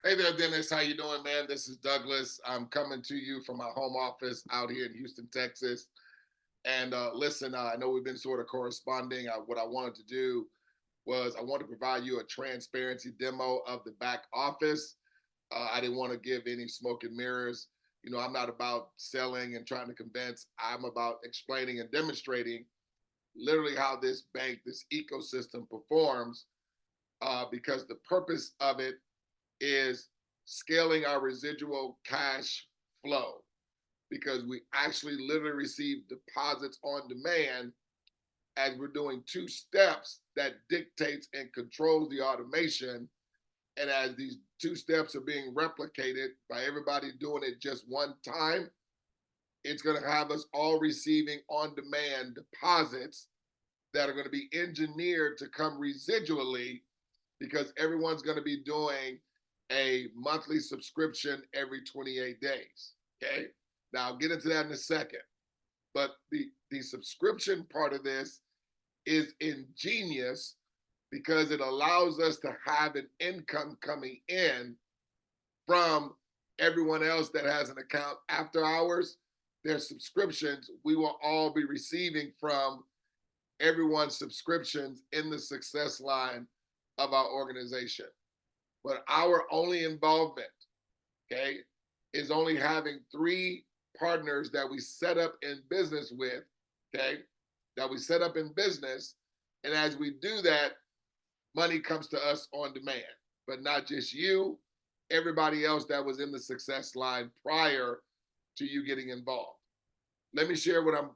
Hey there, Dennis. How you doing, man? This is Douglas. I'm coming to you from my home office out here in Houston, Texas. And listen, I know we've been sort of corresponding. What I wanted to do was I wanted to provide you a transparency demo of the back office. I didn't want to give any smoke and mirrors. You know, I'm not about selling and trying to convince. I'm about explaining and demonstrating literally how this bank, this ecosystem performs, because the purpose of it is scaling our residual cash flow, because we actually literally receive deposits on demand as we're doing two steps that dictates and controls the automation. And as these two steps are being replicated by everybody doing it just one time, it's going to have us all receiving on demand deposits that are going to be engineered to come residually, because everyone's going to be doing a monthly subscription every 28 days. Okay. Now I'll get into that in a second. But the subscription part of this is ingenious because it allows us to have an income coming in from everyone else that has an account after hours. Their subscriptions, we will all be receiving from everyone's subscriptions in the success line of our organization. But our only involvement, okay, is only having 3 partners that we set up in business with, okay, that we set up in business. And as we do that, money comes to us on demand, but not just you, everybody else that was in the success line prior to you getting involved. Let me share what I'm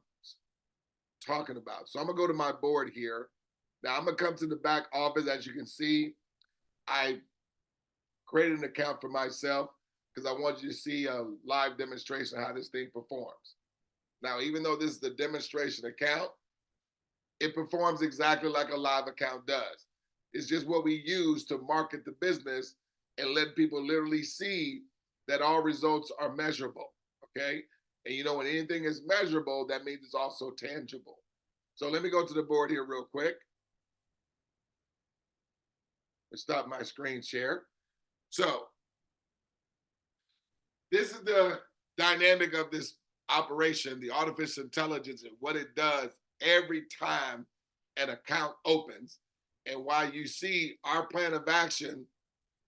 talking about. So I'm gonna go to my board here. Now I'm gonna come to the back office. As you can see, I created an account for myself because I want you to see a live demonstration of how this thing performs. Now, even though this is the demonstration account, it performs exactly like a live account does. It's just what we use to market the business and let people literally see that all results are measurable, okay? And you know, when anything is measurable, that means it's also tangible. So let me go to the board here real quick. Let's stop my screen share. So this is the dynamic of this operation, the artificial intelligence, and what it does every time an account opens. And why you see our plan of action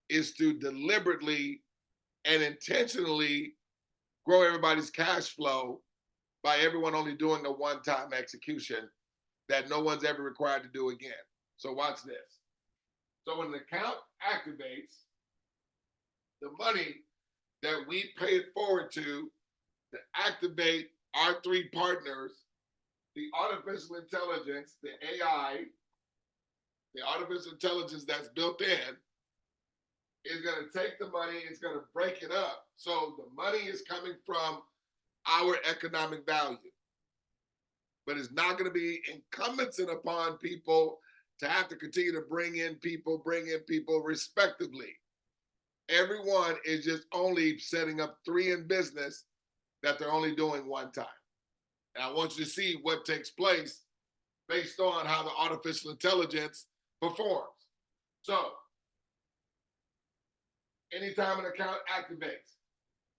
is to deliberately and intentionally grow everybody's cash flow by everyone only doing a one-time execution that no one's ever required to do again. So watch this. So when the account activates, the money that we pay it forward to activate our 3 partners, the artificial intelligence, the AI, the artificial intelligence that's built in, is going to take the money, it's going to break it up. So the money is coming from our economic value. But it's not going to be incumbent upon people to have to continue to bring in people respectively. Everyone is just only setting up 3 in business that they're only doing one time. And I want you to see what takes place based on how the artificial intelligence performs. So, anytime an account activates,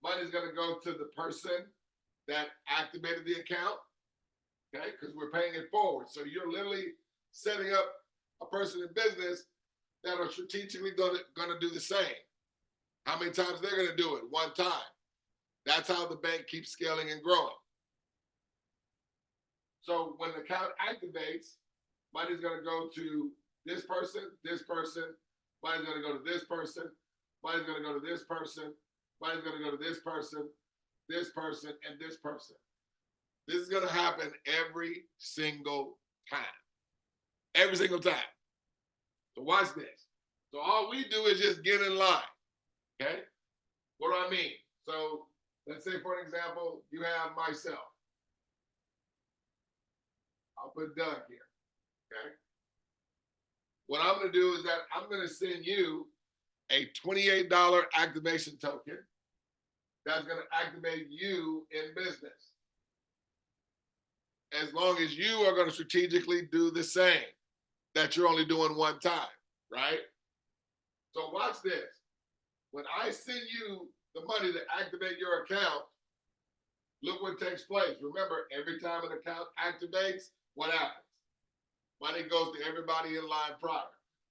money is going to go to the person that activated the account, okay, because we're paying it forward. So you're literally setting up a person in business that are strategically going to do the same. How many times they're going to do it? One time. That's how the bank keeps scaling and growing. So when the account activates, money's going to go to this person, money's going to go to this person, money's going to go to this person, money's going to go to this person, and this person. This is going to happen every single time. Every single time. So watch this. So all we do is just get in line. Okay? What do I mean? So let's say, for an example, you have myself. I'll put Doug here. Okay? What I'm going to do is that I'm going to send you a $28 activation token that's going to activate you in business. As long as you are going to strategically do the same that you're only doing one time, right? So watch this. When I send you the money to activate your account, look what takes place. Remember, every time an account activates, what happens? Money goes to everybody in line prior.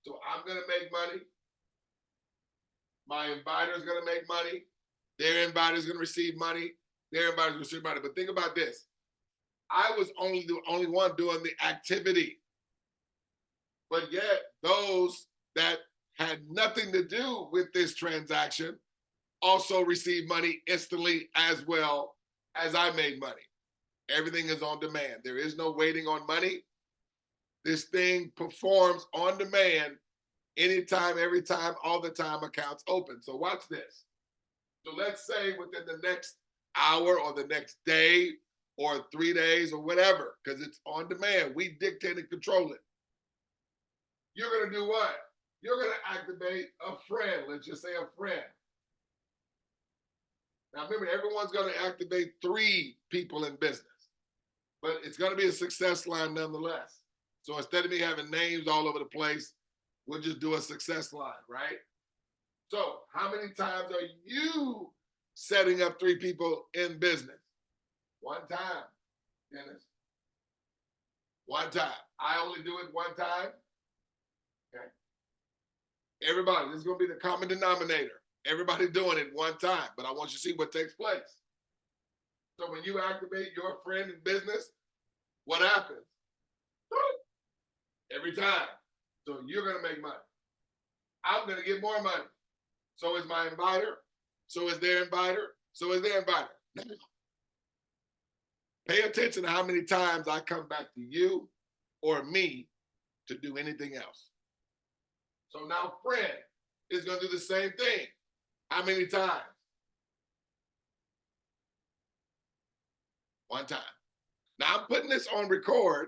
So I'm going to make money. My inviter is going to make money. Their inviter is going to receive money. Their inviter is going to receive money. But think about this. I was only the only one doing the activity. But yet, those that had nothing to do with this transaction also received money instantly as well as I made money. Everything is on demand. There is no waiting on money. This thing performs on demand anytime, every time, all the time accounts open. So watch this. So let's say within the next hour or the next day or 3 days or whatever, because it's on demand. We dictate and control it. You're going to do what? You're going to activate a friend. Let's just say a friend. Now remember, everyone's going to activate 3 people in business, but it's going to be a success line nonetheless. So instead of me having names all over the place, we'll just do a success line, right? So how many times are you setting up 3 people in business? One time, Dennis. One time. I only do it one time. Okay. Everybody, this is going to be the common denominator. Everybody doing it one time, but I want you to see what takes place. So when you activate your friend in business, what happens? Every time. So you're going to make money. I'm going to get more money. So is my inviter. So is their inviter. So is their inviter. Pay attention to how many times I come back to you or me to do anything else. So now friend is going to do the same thing. How many times? One time. Now I'm putting this on record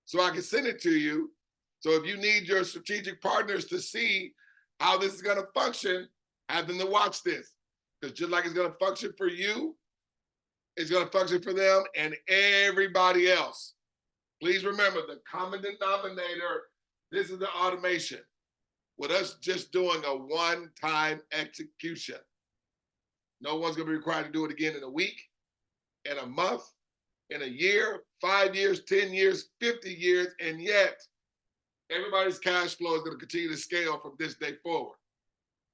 so I can send it to you. So if you need your strategic partners to see how this is going to function, have them to watch this. Because just like it's going to function for you, it's going to function for them and everybody else. Please remember the common denominator, this is the automation. With us just doing a one-time execution. No one's going to be required to do it again in a week, in a month, in a year, 5 years, 10 years, 50 years, and yet everybody's cash flow is going to continue to scale from this day forward.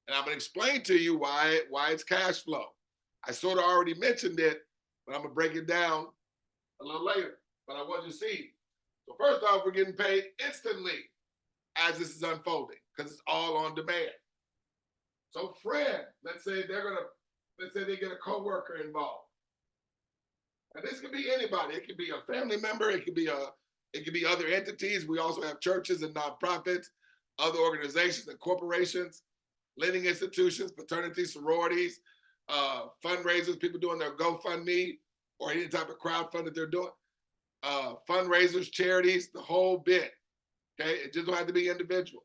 And I'm going to explain to you why it's cash flow. I sort of already mentioned it, but I'm going to break it down a little later. But I want you to see. So first off, we're getting paid instantly as this is unfolding because it's all on demand. So friend, let's say they get a coworker involved. And this could be anybody. It could be a family member. It could be other entities. We also have churches and nonprofits, other organizations and corporations, lending institutions, fraternities, sororities, fundraisers, people doing their GoFundMe or any type of crowdfund that they're doing, fundraisers, charities, the whole bit. Okay, it just don't have to be individuals.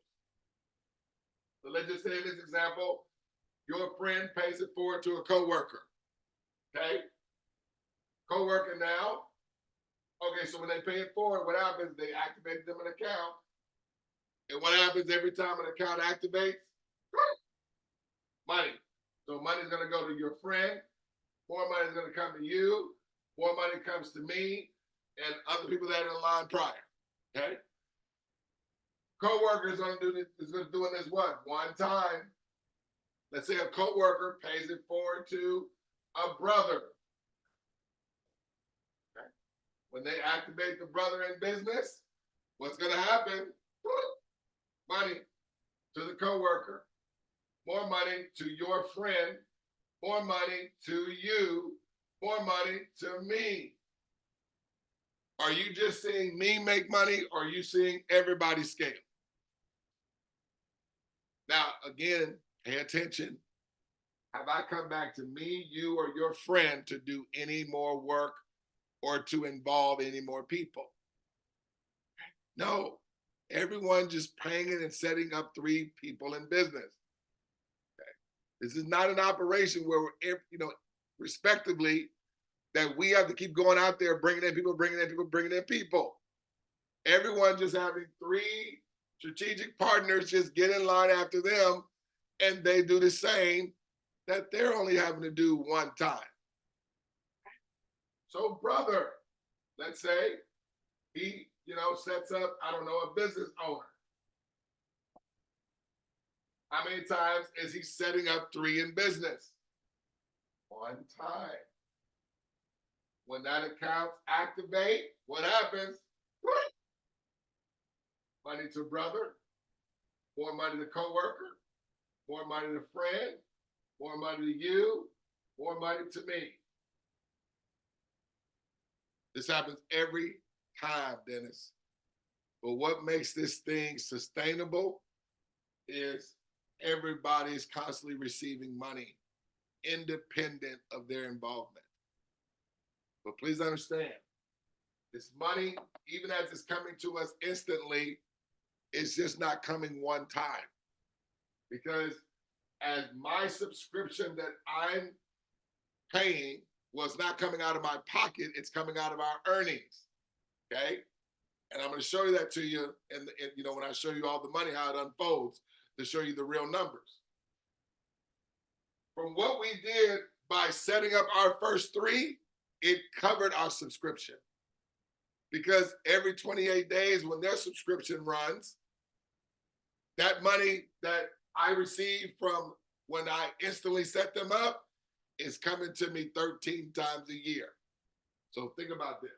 So let's just say in this example, your friend pays it forward to a coworker. Okay, coworker now. Okay, so when they pay it forward, what happens? They activate them an account. And what happens every time an account activates? Money. So money is going to go to your friend. More money is going to come to you. More money comes to me and other people that are in line prior. Okay? Coworker is going to do this what? One time. Let's say a coworker pays it forward to a brother. Okay? When they activate the brother in business, what's going to happen? Money to the coworker, more money to your friend, more money to you, more money to me. Are you just seeing me make money or are you seeing everybody scale? Now, again, pay attention. Have I come back to me, you, or your friend to do any more work or to involve any more people? No. Everyone just paying it and setting up 3 people in business. Okay. This is not an operation where we're, respectively, that we have to keep going out there, bringing in people, bringing in people, bringing in people. Everyone just having 3 strategic partners just get in line after them, and they do the same that they're only having to do one time. So brother, let's say he, sets up, I don't know, a business owner. How many times is he setting up 3 in business? One time. When that account activate, what happens? Money to brother, more money to coworker, more money to friend, more money to you, more money to me. This happens every time, Dennis. But what makes this thing sustainable is everybody is constantly receiving money, independent of their involvement. But please understand, this money, even as it's coming to us instantly, it's just not coming one time. Because as my subscription that I'm paying was not coming out of my pocket, it's coming out of our earnings, okay? And I'm gonna show you that to you, and when I show you all the money, how it unfolds, to show you the real numbers. From what we did by setting up our first 3, it covered our subscription. Because every 28 days when their subscription runs, that money that I receive from when I instantly set them up is coming to me 13 times a year. So think about this.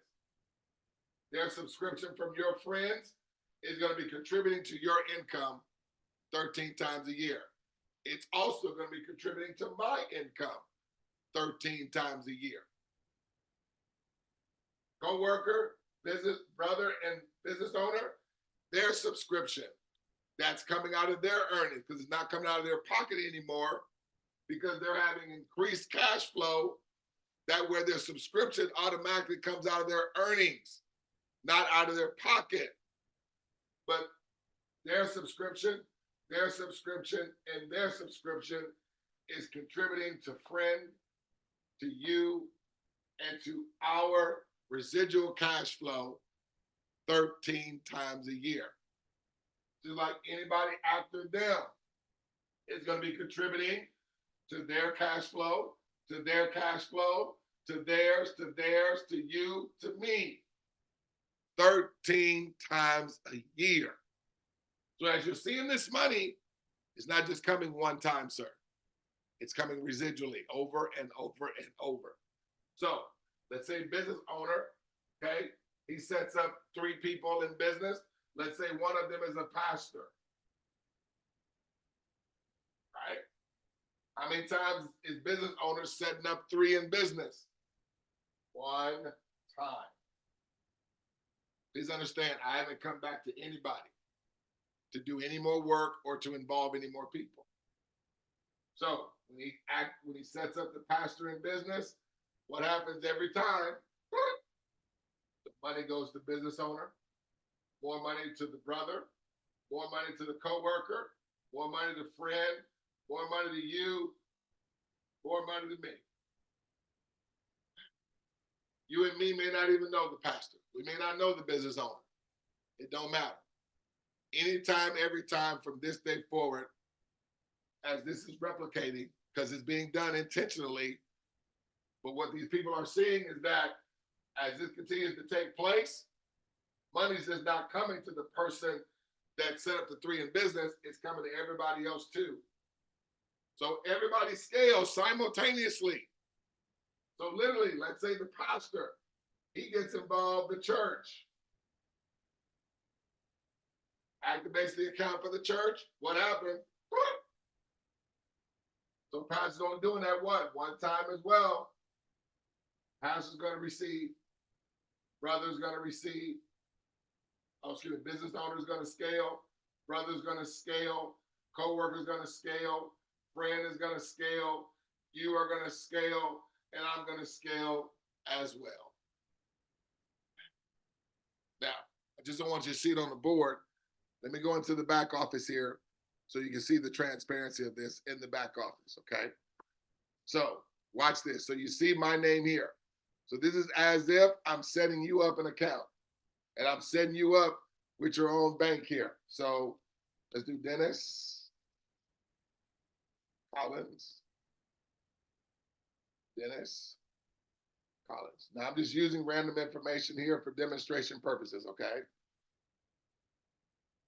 Their subscription from your friends is going to be contributing to your income 13 times a year. It's also going to be contributing to my income 13 times a year. Coworker, business brother, and business owner, their subscription, that's coming out of their earnings, because it's not coming out of their pocket anymore, because they're having increased cash flow, that where their subscription automatically comes out of their earnings, not out of their pocket. But their subscription, and their subscription is contributing to friend, to you, and to our residual cash flow 13 times a year. Just like anybody after them is going to be contributing to their cash flow, to their cash flow, to theirs, to you, to me. 13 times a year. So as you're seeing this money, it's not just coming one time, sir. It's coming residually over and over and over. So let's say business owner, okay, he sets up 3 people in business. Let's say one of them is a pastor, right? How many times is business owner setting up 3 in business? One time. Please understand, I haven't come back to anybody to do any more work or to involve any more people. So when he sets up the pastor in business, what happens every time? The money goes to business owner, more money to the brother, more money to the coworker, more money to friend, more money to you, more money to me. You and me may not even know the pastor. We may not know the business owner. It don't matter. Anytime, every time from this day forward, as this is replicating, because it's being done intentionally, but what these people are seeing is that as this continues to take place, money's just not coming to the person that set up the 3 in business, it's coming to everybody else too. So everybody scales simultaneously. So literally, let's say the pastor, he gets involved in the church, activates the account for the church. What happened? So pastor's only doing that one time as well. Pastor's going to receive, brother's going to receive, business owner's going to scale, brother's going to scale, co-worker's going to scale, friend is going to scale, you are going to scale, and I'm going to scale as well. Now, I just don't want you to see it on the board. Let me go into the back office here so you can see the transparency of this in the back office, okay? So watch this. So you see my name here. So this is as if I'm setting you up an account, and I'm setting you up with your own bank here. So let's do Dennis. Collins, Dennis Collins. Now I'm just using random information here for demonstration purposes, okay?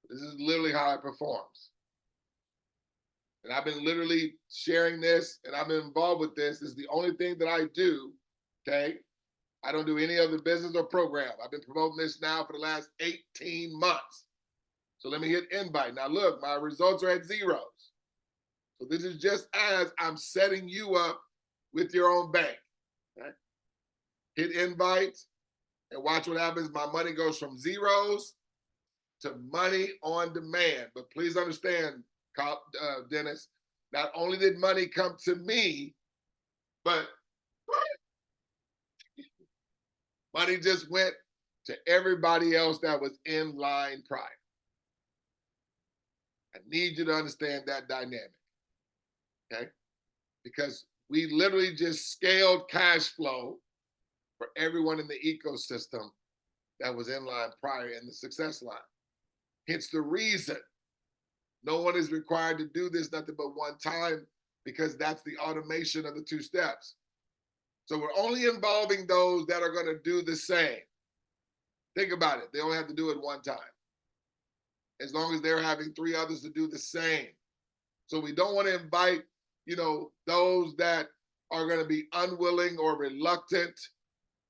This is literally how it performs. And I've been literally sharing this and I've been involved with this. This is the only thing that I do, okay? I don't do any other business or program. I've been promoting this now for the last 18 months. So let me hit invite. Now look, my results are at zeros. So this is just as I'm setting you up with your own bank. Okay? Hit invite and watch what happens. My money goes from zeros to money on demand. But please understand, Dennis, not only did money come to me, but money just went to everybody else that was in line prior. I need you to understand that dynamic, okay? Because we literally just scaled cash flow for everyone in the ecosystem that was in line prior in the success line. Hence the reason no one is required to do this nothing but one time, because that's the automation of the 2 steps. So we're only involving those that are going to do the same. Think about it. They only have to do it one time, as long as they're having 3 others to do the same. So we don't want to invite, those that are going to be unwilling or reluctant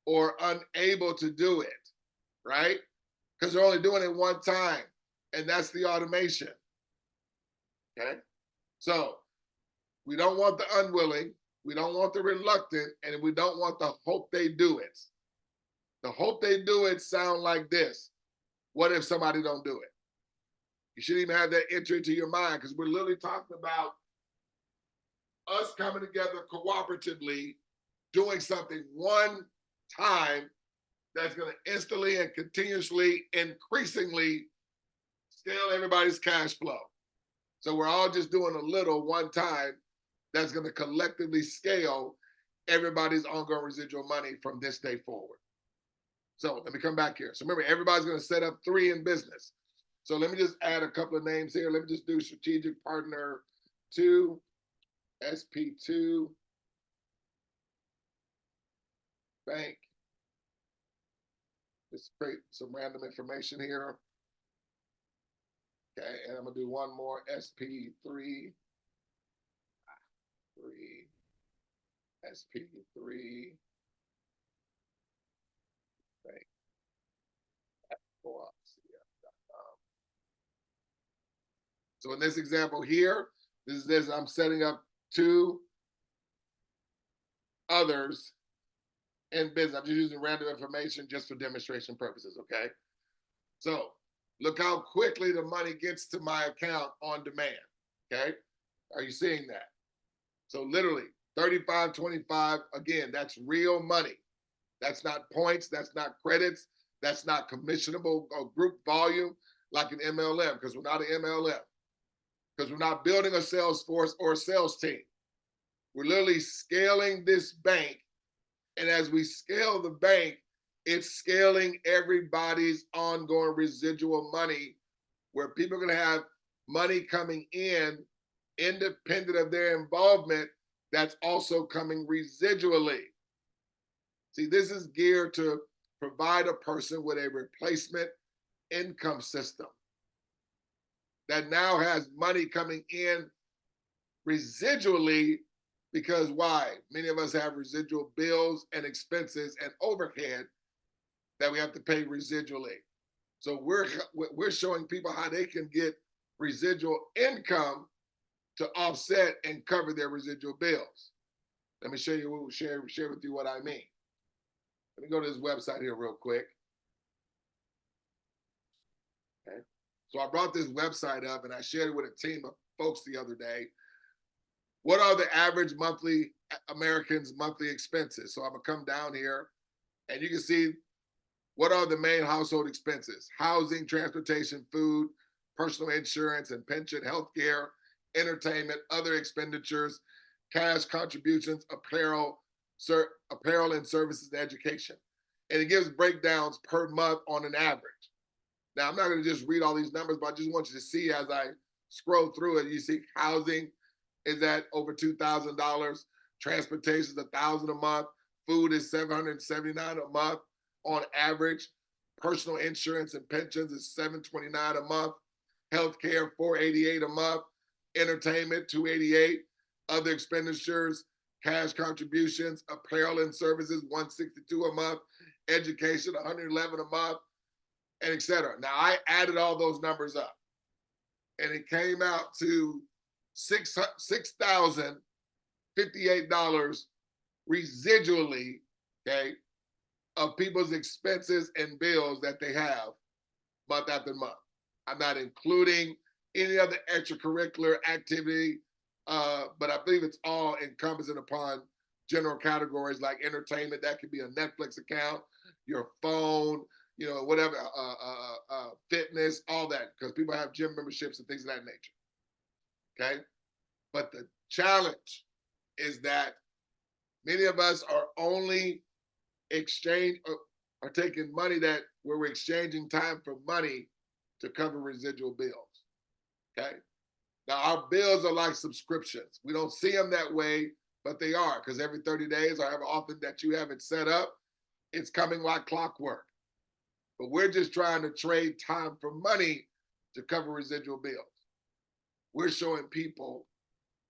or unable to do it, right? Because they're only doing it one time, and that's the automation, okay? So we don't want the unwilling, we don't want the reluctant, and we don't want the hope they do it. The hope they do it sound like this. What if somebody don't do it? You shouldn't even have that enter into your mind, because we're literally talking about us coming together cooperatively, doing something one time that's going to instantly and continuously, increasingly scale everybody's cash flow. So we're all just doing a little one time that's going to collectively scale everybody's ongoing residual money from this day forward. So let me come back here. So remember, everybody's going to set up 3 in business. So let me just add a couple of names here. Let me just do strategic partner 2, SP2, bank. Just create some random information here. Okay, and I'm gonna do one more, SP3, 3, SP3, bank. So in this example here, this I'm setting up 2 others in business. I'm just using random information just for demonstration purposes, okay? So look how quickly the money gets to my account on demand, okay? Are you seeing that? So literally 35.25, again, that's real money. That's not points, that's not credits, that's not commissionable or group volume like an MLM, because we're not an MLM, because we're not building a sales force or a sales team. We're literally scaling this bank. And as we scale the bank, it's scaling everybody's ongoing residual money, where people are going to have money coming in independent of their involvement that's also coming residually. See, this is geared to provide a person with a replacement income system that now has money coming in residually. Because why? Many of us have residual bills and expenses and overhead that we have to pay residually. So we're showing people how they can get residual income to offset and cover their residual bills. Let me show you, share with you what I mean. Let me go to this website here real quick. Okay. So I brought this website up and I shared it with a team of folks the other day. What are the average monthly Americans' monthly expenses? So I'm gonna come down here and you can see what are the main household expenses: housing, transportation, food, personal insurance and pension, healthcare, entertainment, other expenditures, cash contributions, apparel and services, education. And it gives breakdowns per month on an average. Now, I'm not gonna just read all these numbers, but I just want you to see as I scroll through it, you see housing is at over $2,000. Transportation is $1,000 a month. Food is $779 a month on average. Personal insurance and pensions is $729 a month. Healthcare $488 a month. Entertainment $288. Other expenditures, cash contributions, apparel and services $162 a month. Education $111 a month, and etc. Now I added all those numbers up, and it came out to $6,058 residually, okay, of people's expenses and bills that they have month after month. I'm not including any other extracurricular activity, but I believe it's all encompassing upon general categories like entertainment. That could be a Netflix account, your phone, you know, whatever, fitness, all that, because people have gym memberships and things of that nature. Okay, but the challenge is that many of us are only are taking money that where we're exchanging time for money to cover residual bills. Okay, now our bills are like subscriptions. We don't see them that way, but they are, because every 30 days or however often that you have it set up, it's coming like clockwork. But we're just trying to trade time for money to cover residual bills. We're showing people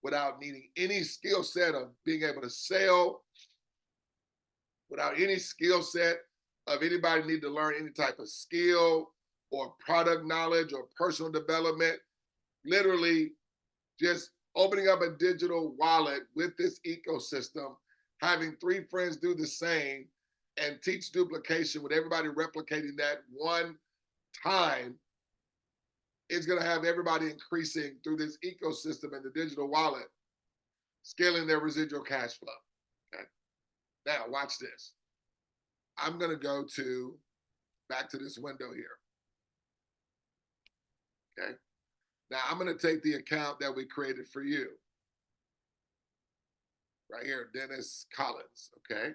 without needing any skill set of being able to sell, without any skill set of anybody need to learn any type of skill or product knowledge or personal development, literally just opening up a digital wallet with this ecosystem, having 3 friends do the same, and teach duplication with everybody replicating that one time is going to have everybody increasing through this ecosystem and the digital wallet, scaling their residual cash flow. Okay. Now, watch this. I'm going to go back to this window here. Okay. Now, I'm going to take the account that we created for you. Right here, Dennis Collins. Okay.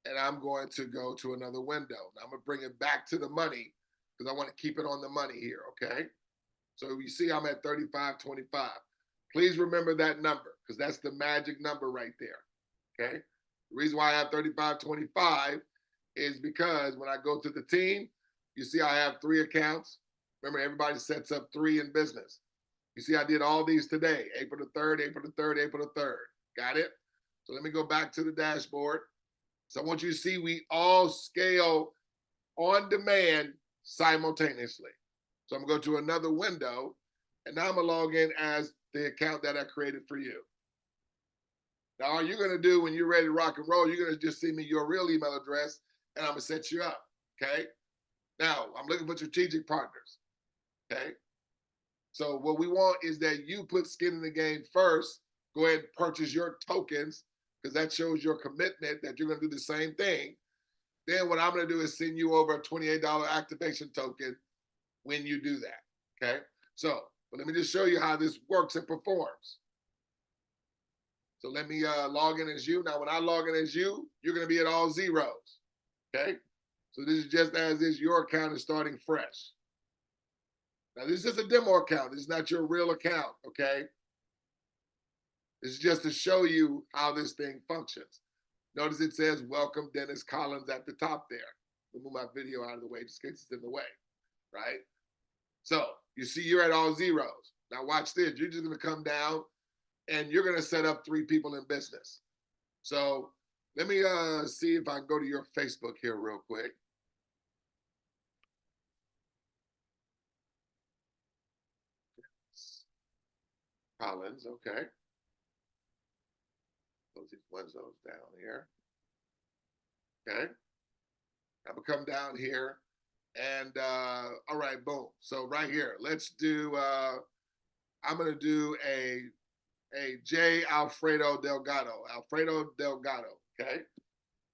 And I'm going to go to another window. Now I'm going to bring it back to the money because I want to keep it on the money here, okay? So you see I'm at 35.25. Please remember that number because that's the magic number right there, okay? The reason why I have 35.25 is because when I go to the team, you see I have 3 accounts. Remember, everybody sets up 3 in business. You see I did all these today, April the 3rd, April the 3rd, April the 3rd. Got it? So let me go back to the dashboard. So I want you to see we all scale on demand simultaneously. So I'm going to go to another window, and now I'm going to log in as the account that I created for you. Now, all you're going to do when you're ready to rock and roll, you're going to just send me your real email address, and I'm going to set you up, okay? Now, I'm looking for strategic partners, okay? So what we want is that you put skin in the game first. Go ahead and purchase your tokens, because that shows your commitment that you're going to do the same thing. Then what I'm going to do is send you over a $28 activation token when you do that, okay? So, but let me just show you how this works and performs. So let me log in as you. Now, when I log in as you, you're going to be at all zeros, okay? So this is just as is your account is starting fresh. Now, this is just a demo account. This is not your real account, okay? This is just to show you how this thing functions. Notice it says, welcome Dennis Collins at the top there. We'll move my video out of the way just in case it's in the way, right? So you see you're at all zeros. Now watch this. You're just going to come down and you're going to set up 3 people in business. So let me see if I can go to your Facebook here real quick. Collins, okay. Close these windows down here. Okay. I'm gonna come down here and all right, boom. So right here, let's do I'm gonna do a J. Alfredo Delgado. Alfredo Delgado. Okay.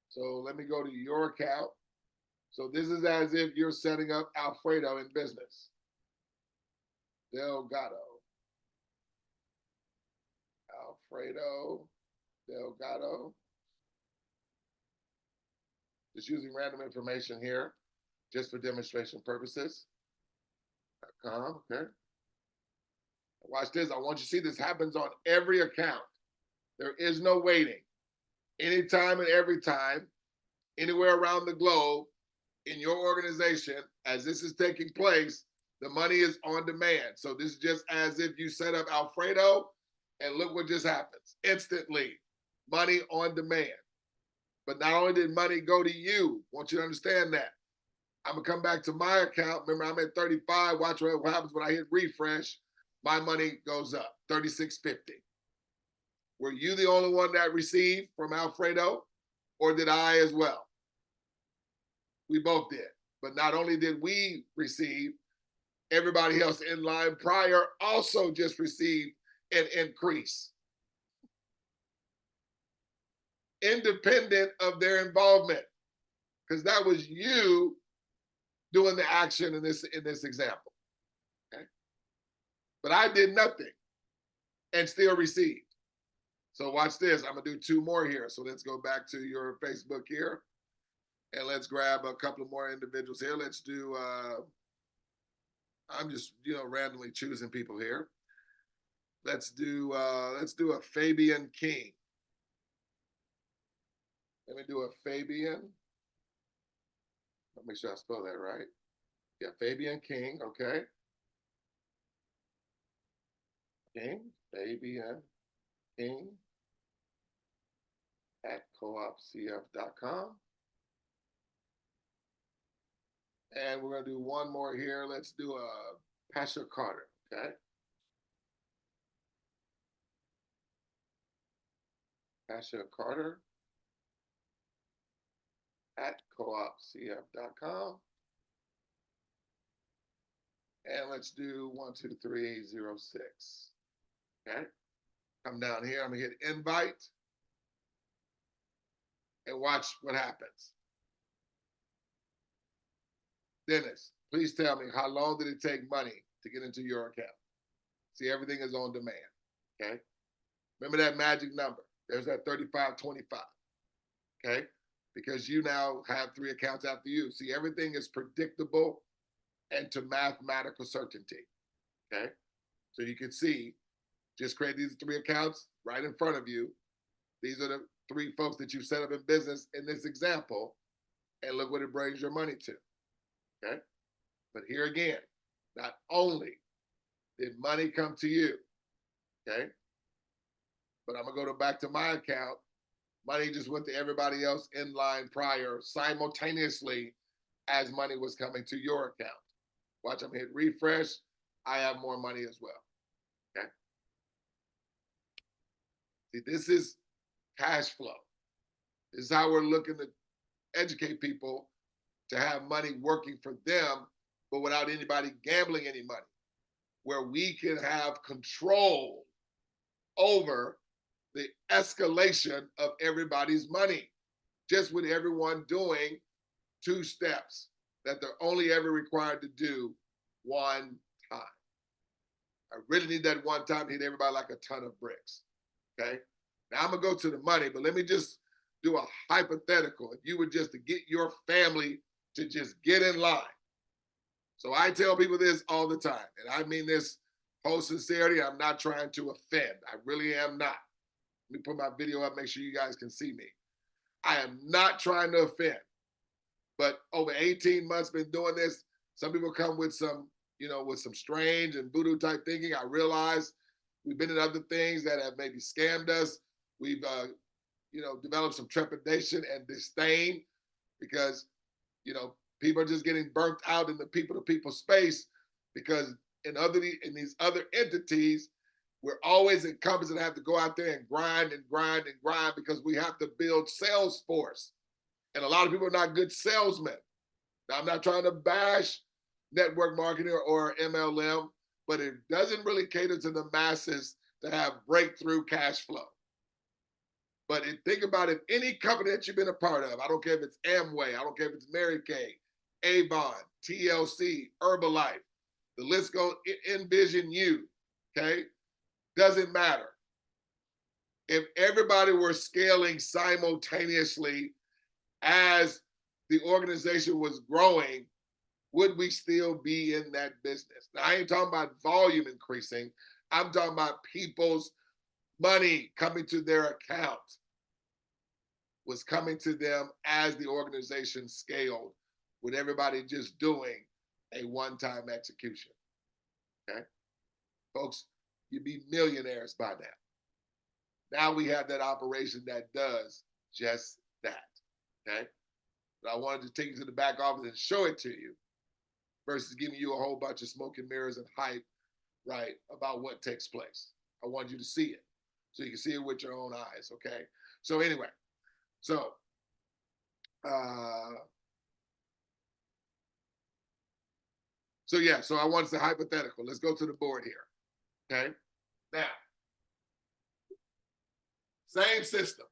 So let me go to your account. So this is as if you're setting up Alfredo in business. Delgado. Alfredo Delgado. Just using random information here, just for demonstration purposes. Okay. Watch this. I want you to see this happens on every account. There is no waiting. Anytime and every time, anywhere around the globe, in your organization, as this is taking place, the money is on demand. So this is just as if you set up Alfredo, and look what just happens. Instantly, money on demand. But not only did money go to you, I want you to understand that. I'm gonna come back to my account. Remember, I'm at 35. Watch what happens when I hit refresh. My money goes up, 36.50. Were you the only one that received from Alfredo, or did I as well? We both did. But not only did we receive, everybody else in line prior also just received an increase, independent of their involvement, because that was you doing the action in this example. Okay? But I did nothing and still received. So watch this. I'm gonna do two more here. So let's go back to your Facebook here, and let's grab a couple of more individuals here. Let's do. I'm just randomly choosing people here. Let's do a Fabian King. Let me do a Fabian. Let me make sure I spell that right. Yeah, Fabian King. Okay. King, Fabian King at 𝗗𝗶𝘀𝗶𝗺𝗶.com. And we're going to do one more here. Let's do a Pasha Carter, okay? Pasha Carter at 𝗗𝗶𝘀𝗶𝗺𝗀𝗋.com. And let's do 123806. Okay? Come down here. I'm going to hit invite. And watch what happens. Dennis, please tell me, how long did it take money to get into your account? See, everything is on demand. Okay? Remember that magic number. There's that 3525. Okay? Because you now have 3 accounts after you. See, everything is predictable and to mathematical certainty. Okay? So you can see, just create these 3 accounts right in front of you. These are the 3 folks that you set up in business in this example, and look what it brings your money to. Okay? But here again, not only did money come to you, okay? But I'm gonna go back to my account. Money just went to everybody else in line prior simultaneously as money was coming to your account. Watch, I'm gonna hit refresh. I have more money as well, okay? See, this is cash flow. This is how we're looking to educate people to have money working for them, but without anybody gambling any money, where we can have control over the escalation of everybody's money, just with everyone doing 2 steps that they're only ever required to do one time. I really need that one time to hit everybody like a ton of bricks, okay? Now I'm gonna go to the money, but let me just do a hypothetical. If you were just to get your family to just get in line. So I tell people this all the time, and I mean this whole sincerity. I'm not trying to offend. I really am not. Let me put my video up, make sure you guys can see me. I am not trying to offend. But over 18 months been doing this, some people come with some, with some strange and voodoo type thinking. I realize we've been in other things that have maybe scammed us. We've, developed some trepidation and disdain because, people are just getting burnt out in the people-to-people space because in these other entities, we're always encompassed and have to go out there and grind and grind and grind because we have to build sales force. And a lot of people are not good salesmen. Now, I'm not trying to bash network marketing or MLM, but it doesn't really cater to the masses to have breakthrough cash flow. But think about it, any company that you've been a part of, I don't care if it's Amway, I don't care if it's Mary Kay, Avon, TLC, Herbalife, the list goes, Envision You, okay? Doesn't matter. If everybody were scaling simultaneously as the organization was growing, would we still be in that business? Now, I ain't talking about volume increasing. I'm talking about people's money coming to their account was coming to them as the organization scaled, with everybody just doing a one-time execution. Okay, folks, you'd be millionaires by now. Now we have that operation that does just that. Okay, but I wanted to take you to the back office and show it to you, versus giving you a whole bunch of smoke and mirrors and hype, right, about what takes place. I want you to see it so you can see it with your own eyes. Okay, so anyway, so so I want to say hypothetical. Let's go to the board here. Okay, now, same system,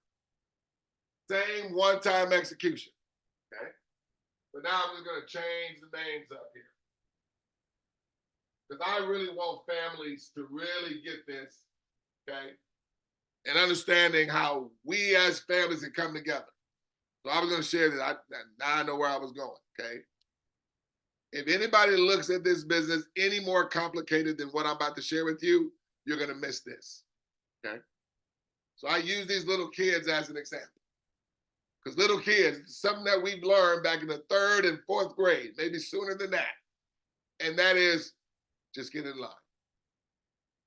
same one-time execution. Okay, but now I'm just going to change the names up here, because I really want families to really get this, okay, and understanding how we as families can come together. So I was going to share that. Now I know where I was going, okay? If anybody looks at this business any more complicated than what I'm about to share with you, you're going to miss this, okay? So I use these little kids as an example, because little kids, something that we've learned back in the 3rd and 4th grade, maybe sooner than that, and that is just get in line.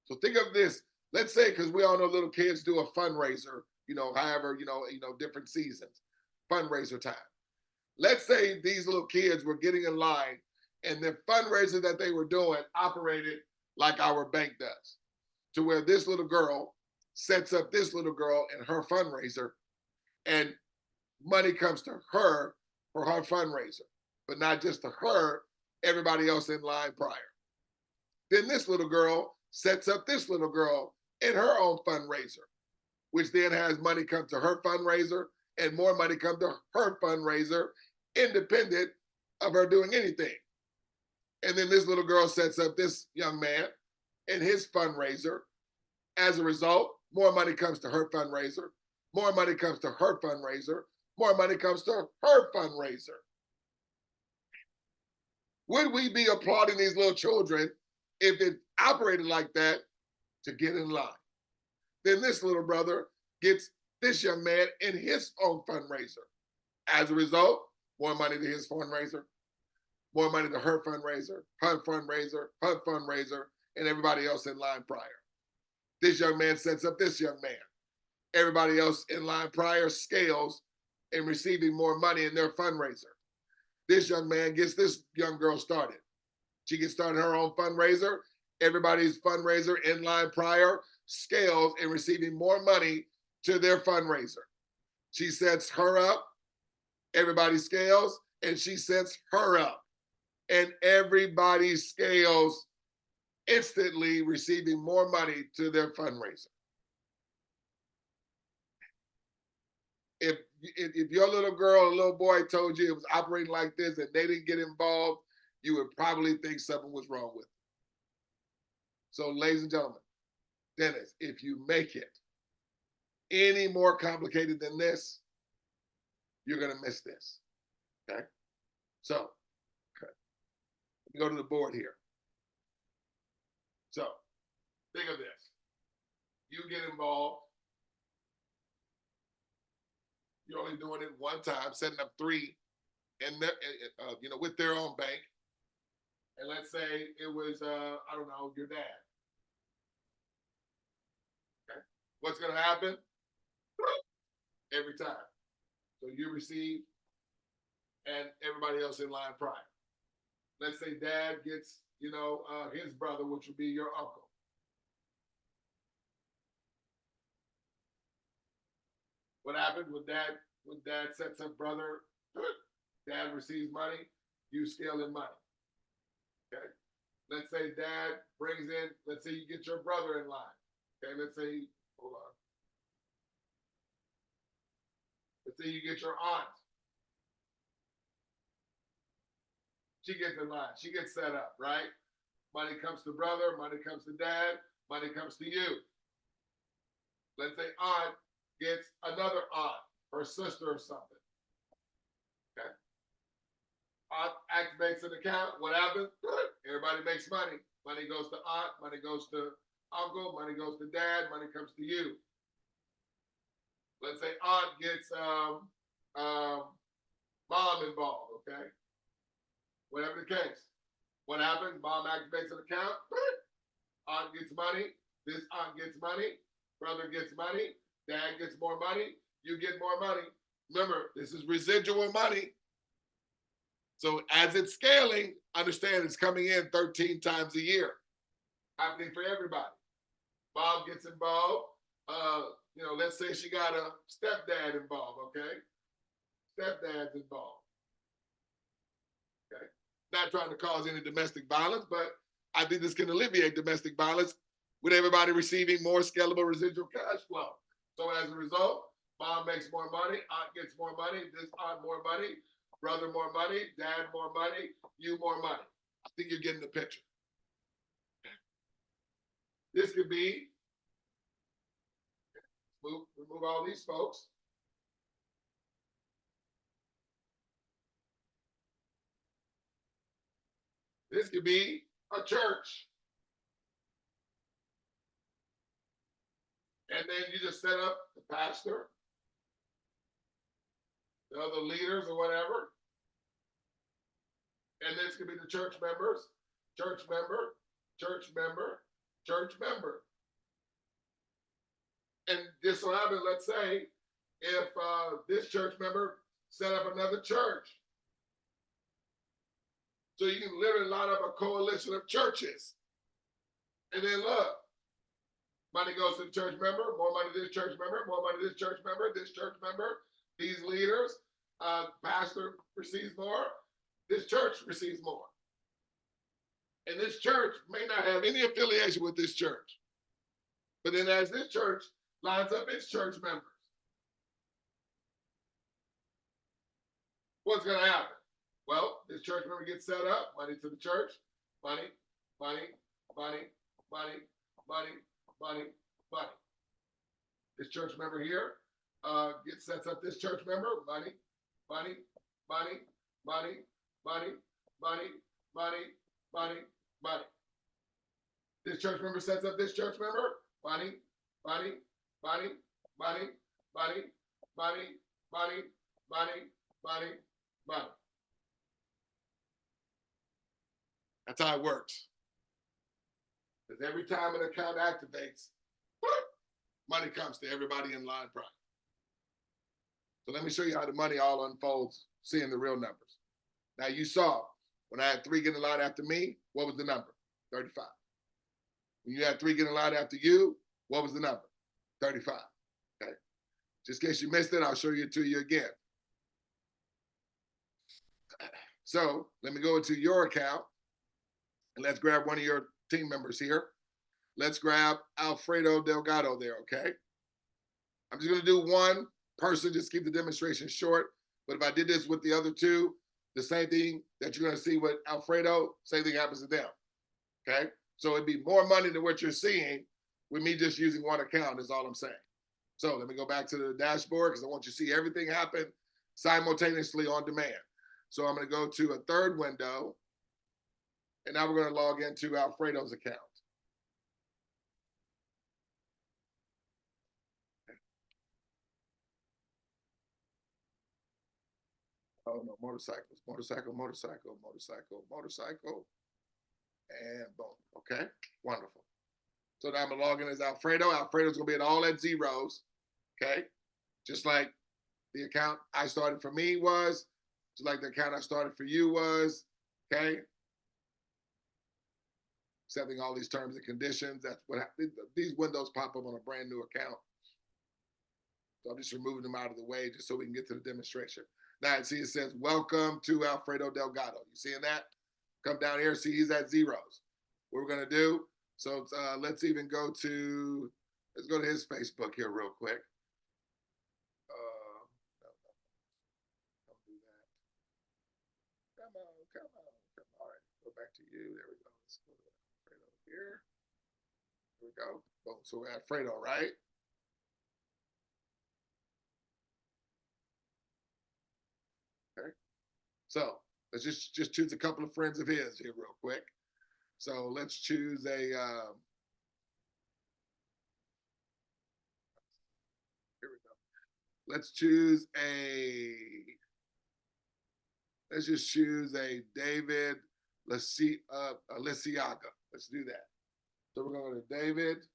So think of this. Let's say, because we all know little kids do a fundraiser, however, different seasons, fundraiser time. Let's say these little kids were getting in line and the fundraiser that they were doing operated like our bank does, to where this little girl sets up this little girl in her fundraiser, and money comes to her for her fundraiser, but not just to her, everybody else in line prior. Then this little girl sets up this little girl in her own fundraiser, which then has money come to her fundraiser and more money come to her fundraiser, independent of her doing anything. And then this little girl sets up this young man in his fundraiser. As a result, more money comes to her fundraiser, more money comes to her fundraiser, more money comes to her fundraiser. Would we be applauding these little children if it operated like that to get in line? Then this little brother gets this young man in his own fundraiser. As a result, more money to his fundraiser, more money to her fundraiser, and everybody else in line prior. This young man sets up this young man. Everybody else in line prior scales in receiving more money in their fundraiser. This young man gets this young girl started. She gets started her own fundraiser. Everybody's fundraiser in line prior scales in receiving more money to their fundraiser. She sets her up, everybody scales, and she sets her up. And everybody scales, instantly receiving more money to their fundraiser. If your little girl or little boy told you it was operating like this and they didn't get involved, you would probably think something was wrong with it. So, ladies and gentlemen, Dennis, if you make it any more complicated than this, you're going to miss this. Okay? So, okay. Let me go to the board here. So, think of this. You get involved. You're only doing it one time, setting up 3 in their, with their own bank. And let's say it was, I don't know, your dad. Okay. What's going to happen? Every time. So you receive, and everybody else in line prior. Let's say dad gets, his brother, which would be your uncle. What happens when dad sets up brother, dad receives money, you scale in money. Okay. Let's say dad brings in, let's say you get your brother in line. Okay, let's say, hold on. Let's say you get your aunt. She gets in line. She gets set up, right? Money comes to brother, money comes to dad, money comes to you. Let's say aunt gets another aunt, her sister or something. Okay. Aunt activates an account. What happens? Everybody makes money. Money goes to aunt, money goes to uncle, money goes to dad, money comes to you. Let's say aunt gets mom involved, okay? Whatever the case. What happens? Mom activates an account, aunt gets money, this aunt gets money, brother gets money, dad gets more money, you get more money. Remember, this is residual money. So as it's scaling, understand it's coming in 13 times a year, happening for everybody. Mom gets involved. Let's say she got a stepdad involved, okay? Stepdad's involved. Okay. Not trying to cause any domestic violence, but I think this can alleviate domestic violence with everybody receiving more scalable residual cash flow. So as a result, mom makes more money, aunt gets more money, this aunt more money, brother more money, dad more money, you more money. I think you're getting the picture. This could be, remove all these folks. This could be a church. And then you just set up the pastor, the other leaders or whatever. And this could be the church members, church member, church member, church member. And this will happen, let's say, if this church member set up another church. So you can literally line up a coalition of churches. And then look, money goes to the church member, more money to this church member, more money to this church member, these leaders, pastor receives more, this church receives more. And this church may not have any affiliation with this church. But then as this church lines up its church members, what's going to happen? Well, this church member gets set up, money to the church, money, money, money, money, money, money, money. This church member here sets up this church member, money, money, money, money, money, money, money, money, money. This church member sets up this church member, money, money, money, money, money, money, money, money, money, money. That's how it works. Because every time an account activates, money comes to everybody in line price. So let me show you how the money all unfolds, seeing the real numbers. Now you saw, when I had 3 getting in line after me, what was the number? 35. When you had 3 getting in line after you, what was the number? 35. Okay. Just in case you missed it, I'll show it to you again. So let me go into your account and let's grab one of your team members here. Let's grab 𝗗𝗶𝘀𝗿 there, okay? I'm just gonna do one person, just keep the demonstration short. But if I did this with the other 2, the same thing that you're gonna see with Alfredo, same thing happens to them, okay? So it'd be more money than what you're seeing with me just using one account is all I'm saying. So let me go back to the dashboard because I want you to see everything happen simultaneously on demand. So I'm gonna go to a third window, and now we're gonna log into Alfredo's account. Oh no, motorcycles, motorcycle, motorcycle, motorcycle, motorcycle, and boom. Okay, wonderful. So now I'm gonna log in as Alfredo. Alfredo's gonna be at all at zeros. Okay, just like the account I started for me was, just like the account I started for you was. Okay, accepting all these terms and conditions. That's what these windows pop up on a brand new account. So I'm just removing them out of the way just so we can get to the demonstration. Now, see, it says, welcome to 𝗗𝗶𝘀𝗿. You seeing that? Come down here, see he's at zeros. What we're gonna do, so let's even go to, let's go to his Facebook here real quick. No, don't do that. Come on, come on, come on. All right, go back to you. There we go. Let's go to Alfredo here. Here we go. Oh, so we're at Alfredo, right? Okay. So let's just choose a couple of friends of his here real quick. So let's choose a, let's choose a, let's just choose a David Lisiaga. Let's do that. So we're going to go to David.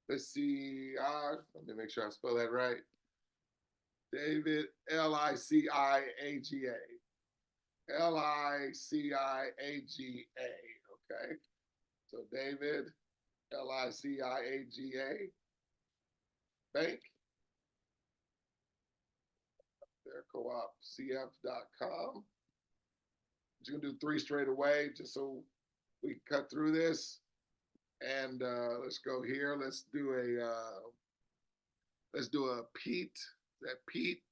Let's see. Let me make sure I spell that right. David Liciaga. Liciaga. Okay. So David Liciaga. Bank. There, 𝗗𝗶𝘀𝗰𝗶𝗺𝗶.com. You're gonna do 3 straight away, just so we can cut through this. And let's go here. Let's do a Pete. That Pete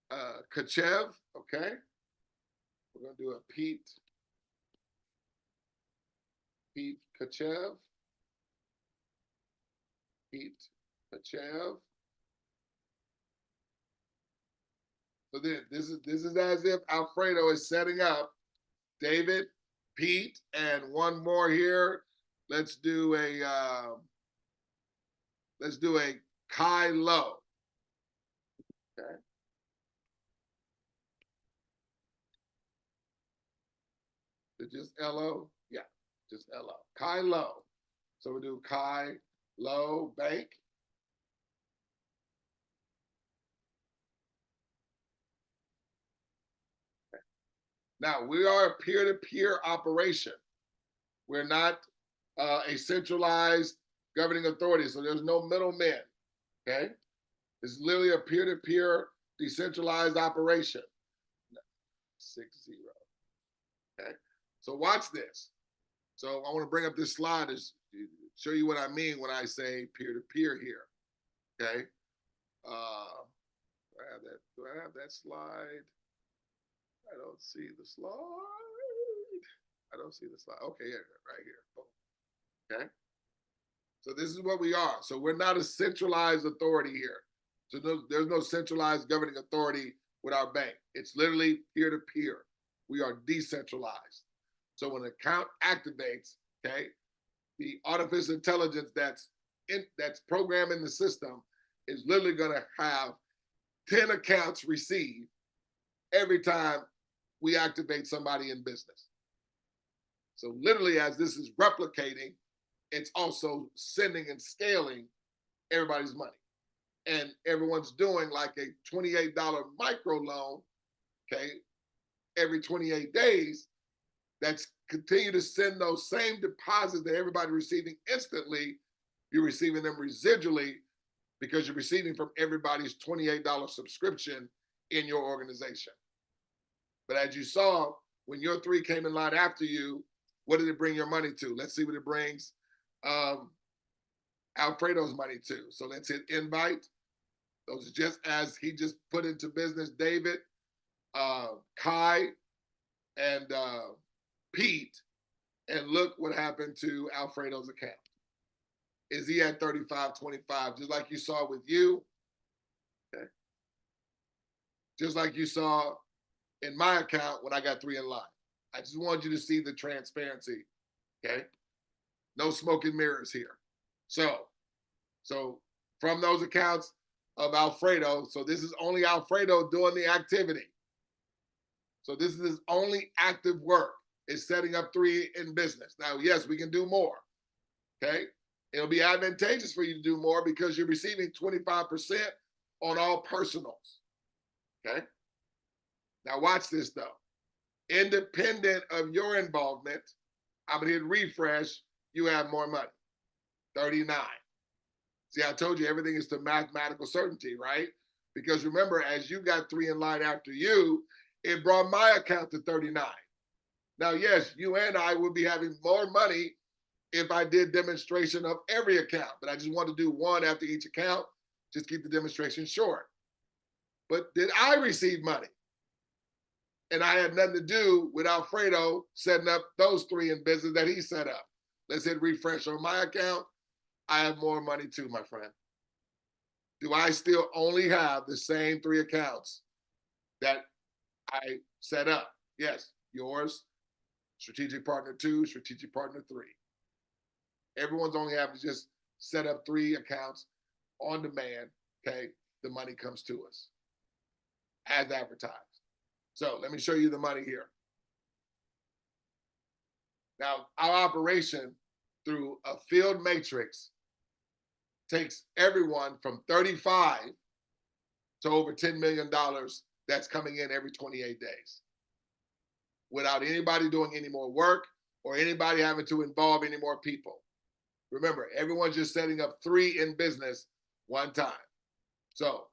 𝗗𝗶𝘀𝗰𝗶. Okay. We're gonna do a Pete 𝗗𝗶𝘀𝗰𝗶. Pete 𝗗𝗶𝘀𝗰𝗶. So then this is as if Alfredo is setting up David, Pete, and one more here. Let's do a 𝗗𝗶𝘀𝗰𝗋. Okay. It's just LO? Yeah, just LO. 𝗗𝗋. So we do 𝗗𝗋 Bank. Now, we are a peer-to-peer operation. We're not a centralized governing authority, so there's no middlemen, okay? It's literally a peer-to-peer decentralized operation. 6-0, okay? So watch this. So I want to bring up this slide to show you what I mean when I say peer-to-peer here, okay? Do I have that slide? I don't see the slide. I don't see the slide. Okay, yeah, right here. Oh, okay. So this is what we are. So we're not a centralized authority here. So there's no centralized governing authority with our bank. It's literally peer-to-peer. We are decentralized. So when an account activates, okay, the artificial intelligence that's programmed in the system is literally going to have 10 accounts received every time we activate somebody in business. So literally, as this is replicating, it's also sending and scaling everybody's money. And everyone's doing like a $28 micro loan, okay, every 28 days. That's continue to send those same deposits that everybody receiving instantly. You're receiving them residually because you're receiving from everybody's $28 subscription in your organization. But as you saw, when your 3 came in line after you, what did it bring your money to? Let's see what it brings Alfredo's money to. So let's hit invite. Those are just as he just put into business David, Kai, and Pete. And look what happened to Alfredo's account. Is he at 35.25, just like you saw with you? Okay. Just like you saw in my account when I got 3 in line. I just want you to see the transparency, okay? No smoke and mirrors here. So from those accounts of Alfredo, so this is only Alfredo doing the activity. So this is his only active work, is setting up 3 in business. Now, yes, we can do more, okay? It'll be advantageous for you to do more because you're receiving 25% on all personals, okay? Now watch this though. Independent of your involvement, I'm gonna hit refresh, you have more money, 39. See, I told you everything is to mathematical certainty, right? Because remember, as you got 3 in line after you, it brought my account to 39. Now, yes, you and I would be having more money if I did demonstration of every account, but I just want to do 1 after each account, just keep the demonstration short. But did I receive money? And I had nothing to do with Alfredo setting up those 3 in business that he set up. Let's hit refresh on my account. I have more money too, my friend. Do I still only have the same 3 accounts that I set up? Yes, yours, strategic partner 2, strategic partner 3. Everyone's only having to just set up 3 accounts. on demand, okay, the money comes to us as advertised. So let me show you the money here. Now, our operation through a field matrix takes everyone from 35 to over $10 million that's coming in every 28 days without anybody doing any more work or anybody having to involve any more people. Remember, everyone's just setting up 3 in business one time. So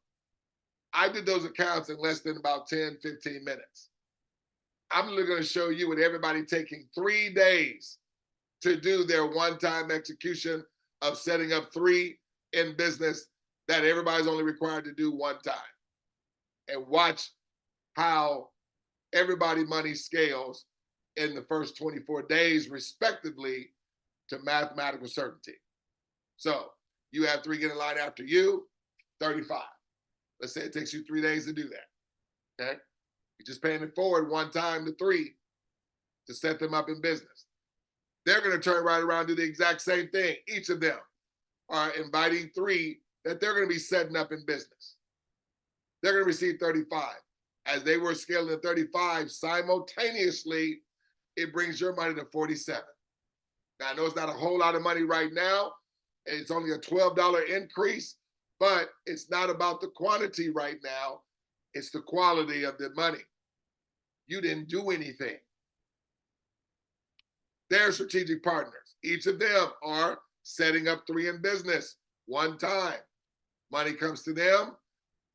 I did those accounts in less than about 10, 15 minutes. I'm going to show you with everybody taking 3 days to do their one-time execution of setting up 3 in business that everybody's only required to do one time. And watch how everybody money scales in the first 24 days, respectively, to mathematical certainty. So you have 3 get in line after you, 35. Let's say it takes you 3 days to do that, okay? You're just paying it forward one time to 3 to set them up in business. They're going to turn right around and do the exact same thing. Each of them are inviting 3 that they're going to be setting up in business. They're going to receive 35. As they were scaling to 35, simultaneously, it brings your money to 47. Now, I know it's not a whole lot of money right now. It's only a $12 increase, but it's not about the quantity right now. It's the quality of the money. You didn't do anything. They're strategic partners. Each of them are setting up 3 in business one time. Money comes to them.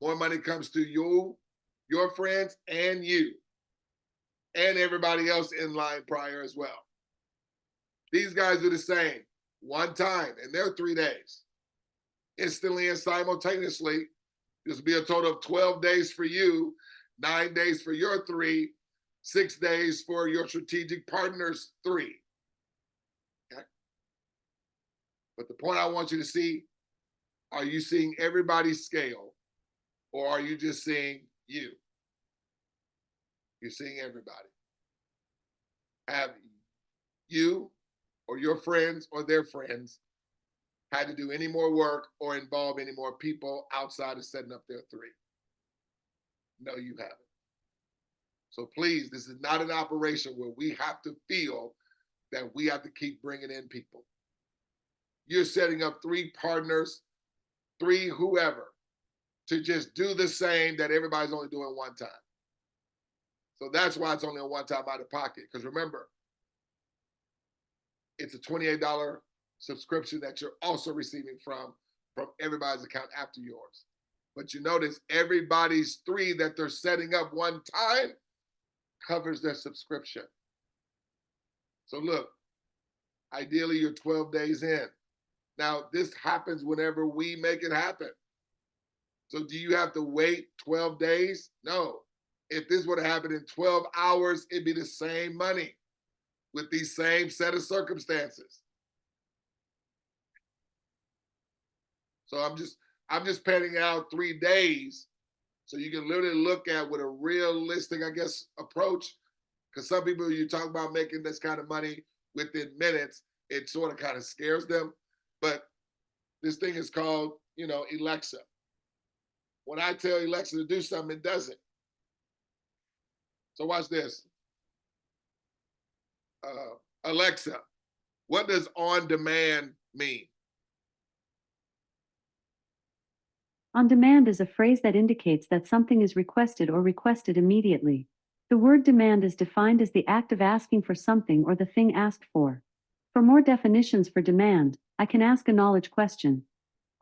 More money comes to you, your friends, and you, and everybody else in line prior as well. These guys do the same one time, and they're 3 days. Instantly and simultaneously, this will be a total of 12 days for you, 9 days for your 3, 6 days for your strategic partners, 3. Okay? But the point I want you to see, are you seeing everybody scale, or are you just seeing you? You're seeing everybody. Have you or your friends or their friends had to do any more work or involve any more people outside of setting up their 3? No, you haven't. So please, this is not an operation where we have to feel that we have to keep bringing in people. You're setting up 3 partners, 3 whoever, to just do the same that everybody's only doing one time. So that's why it's only a one-time out of pocket. Because remember, it's a $28 subscription that you're also receiving from everybody's account after yours. But you notice everybody's 3 that they're setting up one time covers their subscription. So look, ideally you're 12 days in. Now this happens whenever we make it happen. So do you have to wait 12 days? No. If this would have happened in 12 hours, it'd be the same money with these same set of circumstances. So I'm just panning out 3 days so you can literally look at with a realistic, I guess, approach. Because some people, you talk about making this kind of money within minutes, it sort of kind of scares them. But this thing is called, Alexa. When I tell Alexa to do something, it does it. So watch this. Alexa, what does on demand mean? On demand is a phrase that indicates that something is requested or requested immediately. The word demand is defined as the act of asking for something or the thing asked for. For more definitions for demand, I can ask a knowledge question.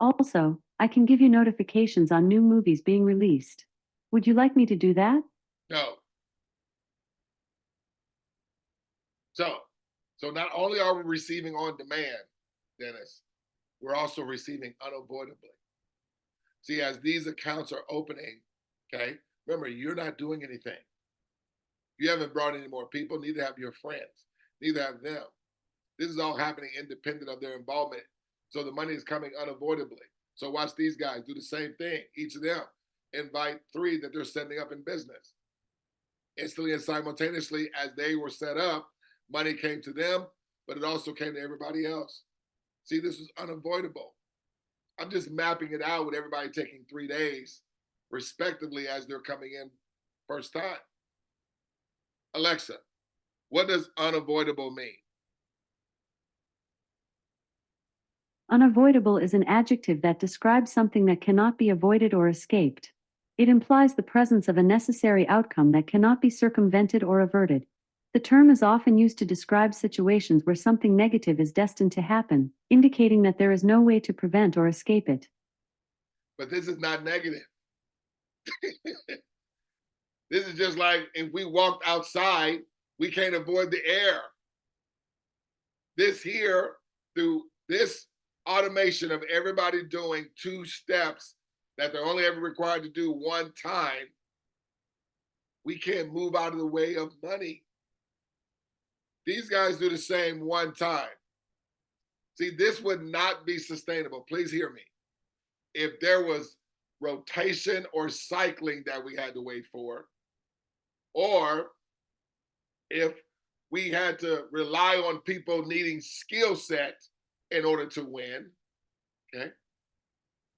Also, I can give you notifications on new movies being released. Would you like me to do that? No. So not only are we receiving on demand, Dennis, we're also receiving unavoidably. See, as these accounts are opening, okay, remember, you're not doing anything. You haven't brought any more people, neither have your friends, neither have them. This is all happening independent of their involvement. So the money is coming unavoidably. So watch these guys do the same thing. Each of them invite 3 that they're setting up in business. Instantly and simultaneously, as they were set up, money came to them, but it also came to everybody else. See, this is unavoidable. I'm just mapping it out with everybody taking 3 days respectively as they're coming in first time. Alexa, what does unavoidable mean? Unavoidable is an adjective that describes something that cannot be avoided or escaped. It implies the presence of a necessary outcome that cannot be circumvented or averted. The term is often used to describe situations where something negative is destined to happen, indicating that there is no way to prevent or escape it. But this is not negative. This is just like if we walked outside, we can't avoid the air. This here, through this automation of everybody doing 2 steps that they're only ever required to do 1 time, we can't move out of the way of money. These guys do the same 1 time. See, this would not be sustainable. Please hear me. If there was rotation or cycling that we had to wait for, or if we had to rely on people needing skill set in order to win, okay?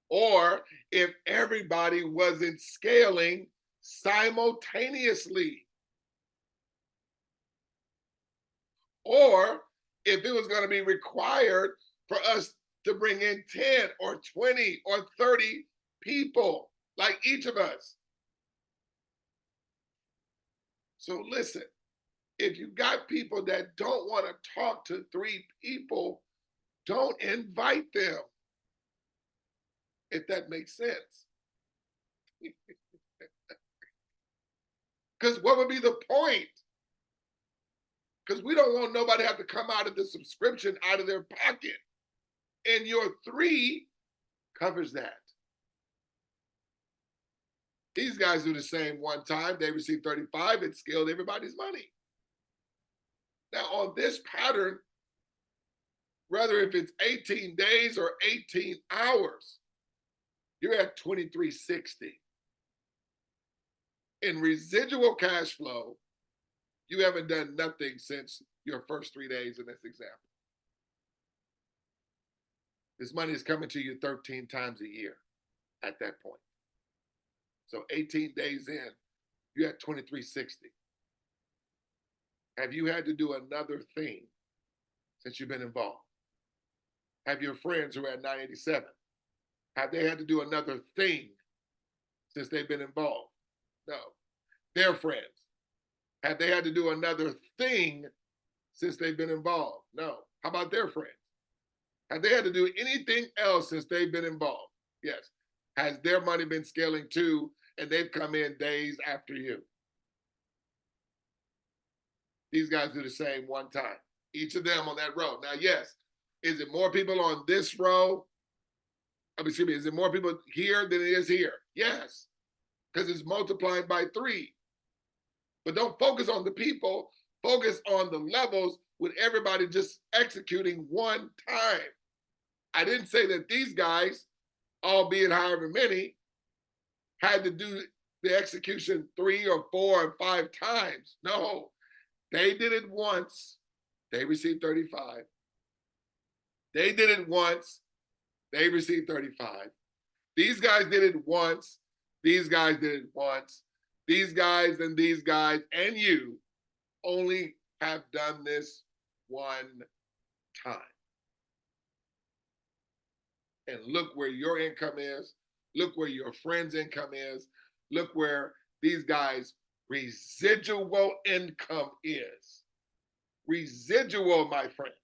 Or if everybody wasn't scaling simultaneously, or if it was going to be required for us to bring in 10 or 20 or 30 people, like each of us. So listen, if you got people that don't want to talk to 3 people, don't invite them, if that makes sense. Because what would be the point? Because we don't want nobody to have to come out of the subscription out of their pocket. And your 3 covers that. These guys do the same 1 time. They receive 35. It scaled everybody's money. Now, on this pattern, whether if it's 18 days or 18 hours, you're at 2360. In residual cash flow, you haven't done nothing since your first 3 days in this example. This money is coming to you 13 times a year at that point. So 18 days in, you're at 2360. Have you had to do another thing since you've been involved? Have your friends who are at 987, have they had to do another thing since they've been involved? No. Their friends, have they had to do another thing since they've been involved? No. How about their friends? Have they had to do anything else since they've been involved? Yes. Has their money been scaling too, and they've come in days after you? These guys do the same 1 time, each of them on that row. Now, yes, is it more people on this row? Excuse me, is it more people here than it is here? Yes, because it's multiplying by 3. But don't focus on the people, focus on the levels with everybody just executing 1 time. I didn't say that these guys, albeit however many, had to do the execution 3 or 4 or 5 times. No, they did it once, they received 35. They did it once, they received 35. These guys did it once, these guys did it once. These guys and you only have done this 1 time. And look where your income is. Look where your friend's income is. Look where these guys' residual income is. Residual, my friend.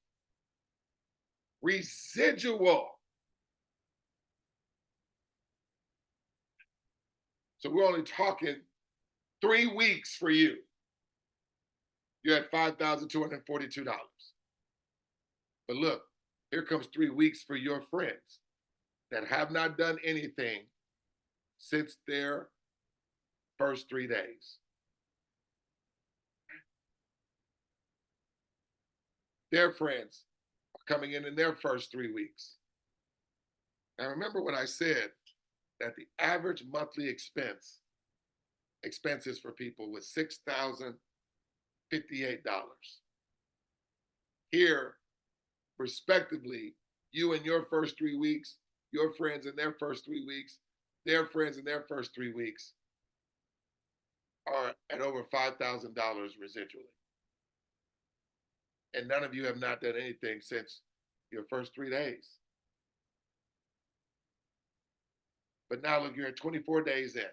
Residual. So we're only talking 3 weeks for you. You're at $5,242. But look, here comes 3 weeks for your friends that have not done anything since their first 3 days. Their friends are coming in their first 3 weeks. Now remember what I said, that the average monthly expenses for people was $6,058. Here, respectively, you in your first 3 weeks your friends in their first 3 weeks, their friends in their first 3 weeks are at over $5,000 residually. And none of you have not done anything since your first 3 days. But now look, you're at 24 days in. Okay.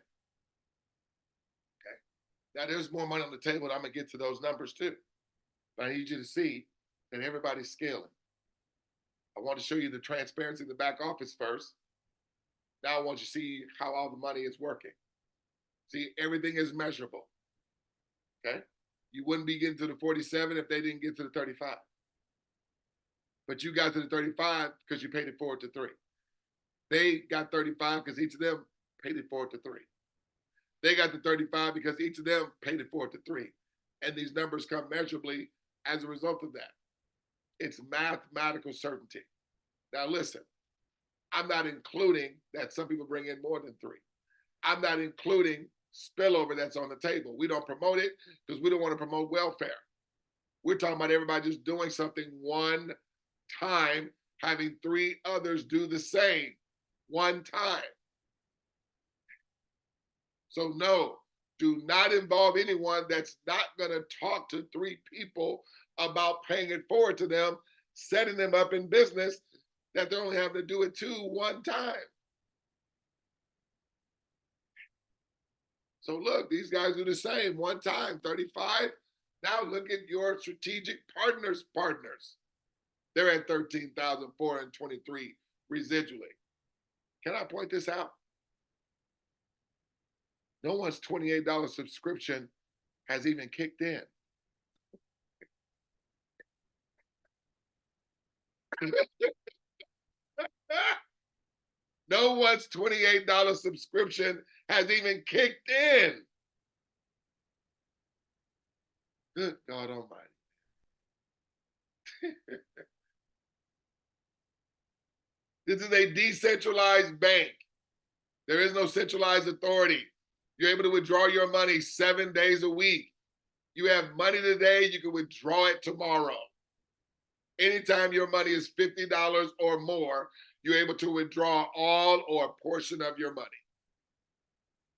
Now there's more money on the table, and I'm gonna get to those numbers too. But I need you to see that everybody's scaling. I want to show you the transparency in the back office first. Now I want you to see how all the money is working. See, everything is measurable. Okay? You wouldn't be getting to the 47 if they didn't get to the 35. But you got to the 35 because you paid it forward to 3. They got 35 because each of them paid it forward to 3. They got to 35 because each of them paid it forward to 3. And these numbers come measurably as a result of that. It's mathematical certainty. Now listen, I'm not including that some people bring in more than 3. I'm not including spillover that's on the table. We don't promote it because we don't want to promote welfare. We're talking about everybody just doing something one time, having 3 others do the same one time. So no, do not involve anyone that's not going to talk to 3 people about paying it forward to them, setting them up in business that they're only having to do it 2 one time. So look, these guys do the same one time, 35. Now look at your strategic partners. They're at 13,423 residually. Can I point this out? No one's $28 subscription has even kicked in. No one's $28 subscription has even kicked in. Good God Almighty. This is a decentralized bank. There is no centralized authority. You're able to withdraw your money 7 days a week. You have money today, you can withdraw it tomorrow. Anytime your money is $50 or more, you're able to withdraw all or a portion of your money.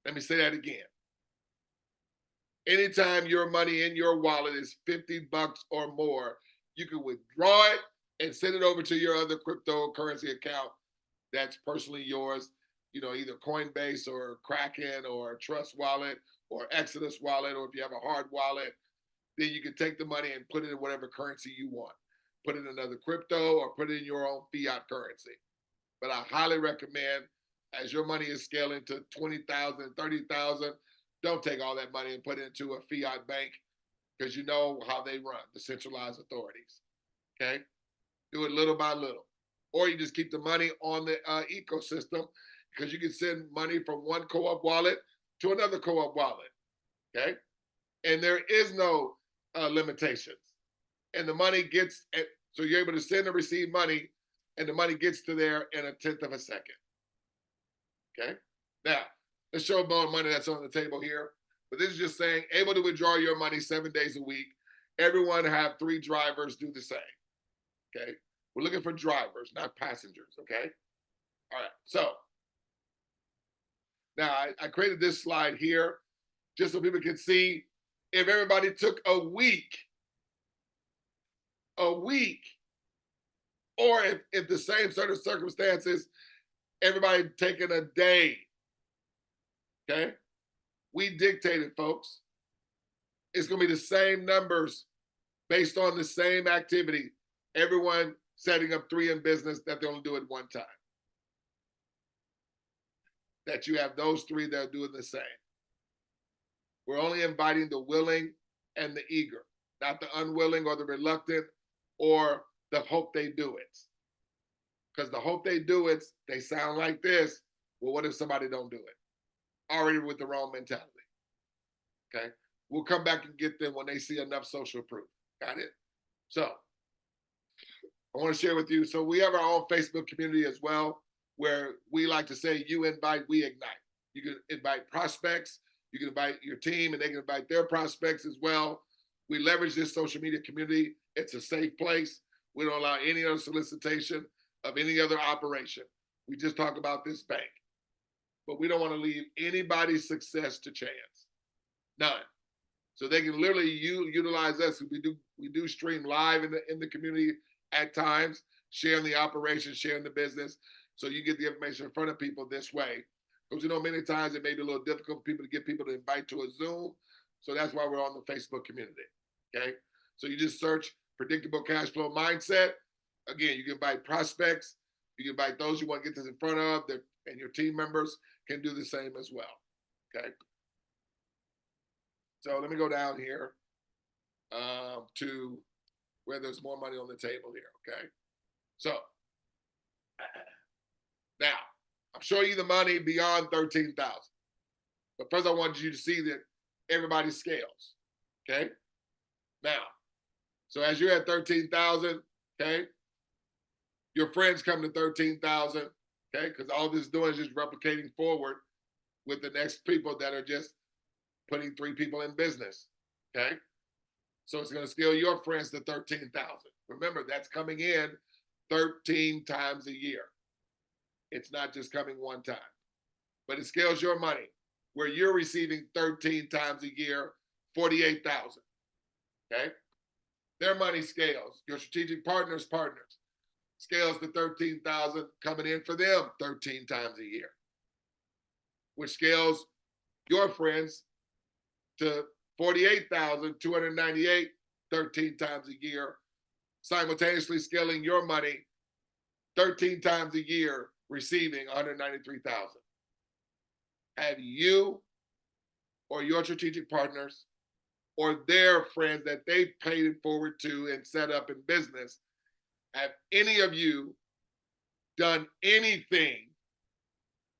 Let me say that again. Anytime your money in your wallet is $50 or more, you can withdraw it and send it over to your other cryptocurrency account that's personally yours, either Coinbase or Kraken or Trust Wallet or Exodus Wallet, or if you have a hard wallet, then you can take the money and put it in whatever currency you want. Put it in another crypto or put it in your own fiat currency. But I highly recommend, as your money is scaling to 20,000, 30,000, don't take all that money and put it into a fiat bank, because you know how they run, the centralized authorities. Okay? Do it little by little. Or you just keep the money on the ecosystem, because you can send money from one co-op wallet to another co-op wallet. Okay? And there is no limitations. And the money gets, so you're able to send and receive money, and the money gets to there in a 1/10 of a second. Okay? Now, let's show more money that's on the table here. But this is just saying, able to withdraw your money 7 days a week. Everyone have 3 drivers do the same. Okay? We're looking for drivers, not passengers. Okay? All right. So, now I created this slide here just so people can see if everybody took a week, or if the same sort of circumstances, everybody taking a day. Okay? We dictated, folks. It's going to be the same numbers based on the same activity. Everyone setting up 3 in business that they only do it one time. That you have those 3 that are doing the same. We're only inviting the willing and the eager, not the unwilling or the reluctant or the hope they do it. Because the hope they do it, they sound like this. Well, what if somebody don't do it? Already with the wrong mentality. Okay? We'll come back and get them when they see enough social proof. Got it? So, I want to share with you. So we have our own Facebook community as well, where we like to say, you invite, we ignite. You can invite prospects, you can invite your team, and they can invite their prospects as well. We leverage this social media community. It's a safe place. We don't allow any other solicitation of any other operation. We just talked about this bank. But we don't want to leave anybody's success to chance. None. So they can literally utilize us. We do stream live in the community at times, sharing the operation, sharing the business. So you get the information in front of people this way. Because many times it may be a little difficult for people to get people to invite to a Zoom. So that's why we're on the Facebook community. Okay. So you just search predictable cash flow mindset. Again, you can invite prospects. You can invite those you want to get this in front of, and your team members can do the same as well. Okay. So let me go down here to where there's more money on the table here. Okay. So now I'm showing you the money beyond 13,000. But first I wanted you to see that everybody scales. Okay. Now, so as you're at 13,000, okay, your friends come to 13,000, okay, because all this is doing is just replicating forward with the next people that are just putting 3 people in business, okay? So it's going to scale your friends to 13,000. Remember, that's coming in 13 times a year. It's not just coming one time, but it scales your money where you're receiving 13 times a year, 48,000, okay? Their money scales. Your strategic partners scales to 13,000 coming in for them 13 times a year, which scales your friends to 48,298 13 times a year, simultaneously scaling your money 13 times a year, receiving 193,000. Have you or your strategic partners or their friends that they paid it forward to and set up in business, have any of you done anything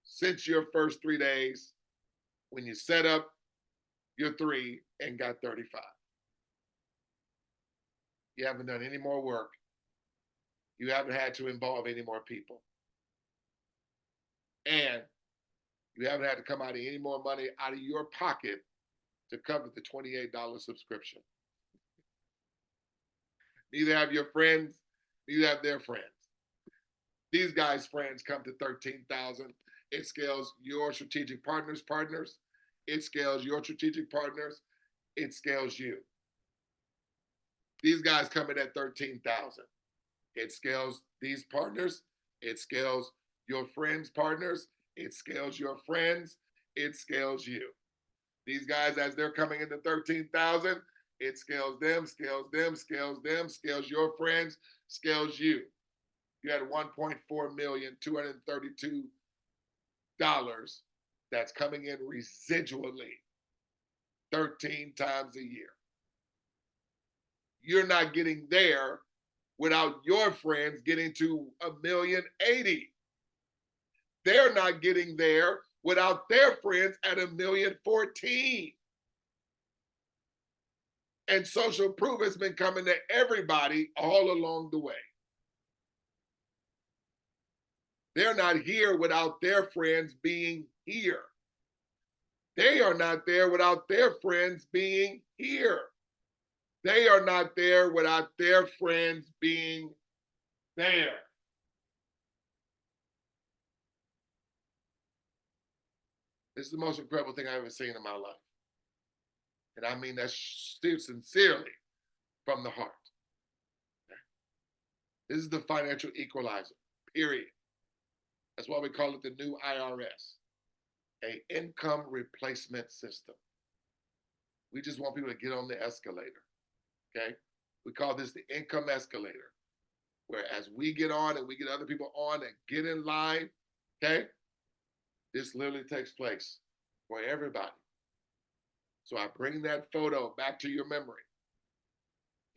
since your first 3 days when you set up your 3 and got 35? You haven't done any more work. You haven't had to involve any more people. And you haven't had to come out of any more money out of your pocket to cover the $28 subscription. Neither have your friends, neither have their friends. These guys' friends come to 13,000. It scales your strategic partners. It scales your strategic partners. It scales you. These guys come in at 13,000. It scales these partners. It scales your friends' partners. It scales your friends. It scales you. These guys, as they're coming into 13,000, it scales them, scales them, scales them, scales your friends, scales you. You had $1,4,232 that's coming in residually 13 times a year. You're not getting there without your friends getting to $1,080,000. They're not getting there without their friends at $1,014,000. And social proof has been coming to everybody all along the way. They're not here without their friends being here. They are not there without their friends being here. They are not there without their friends being there. This is the most incredible thing I've ever seen in my life. And I mean that sincerely from the heart. This is the financial equalizer, period. That's why we call it the new IRS, an income replacement system. We just want people to get on the escalator, okay? We call this the income escalator, where as we get on and we get other people on and get in line, okay? This literally takes place for everybody. So I bring that photo back to your memory.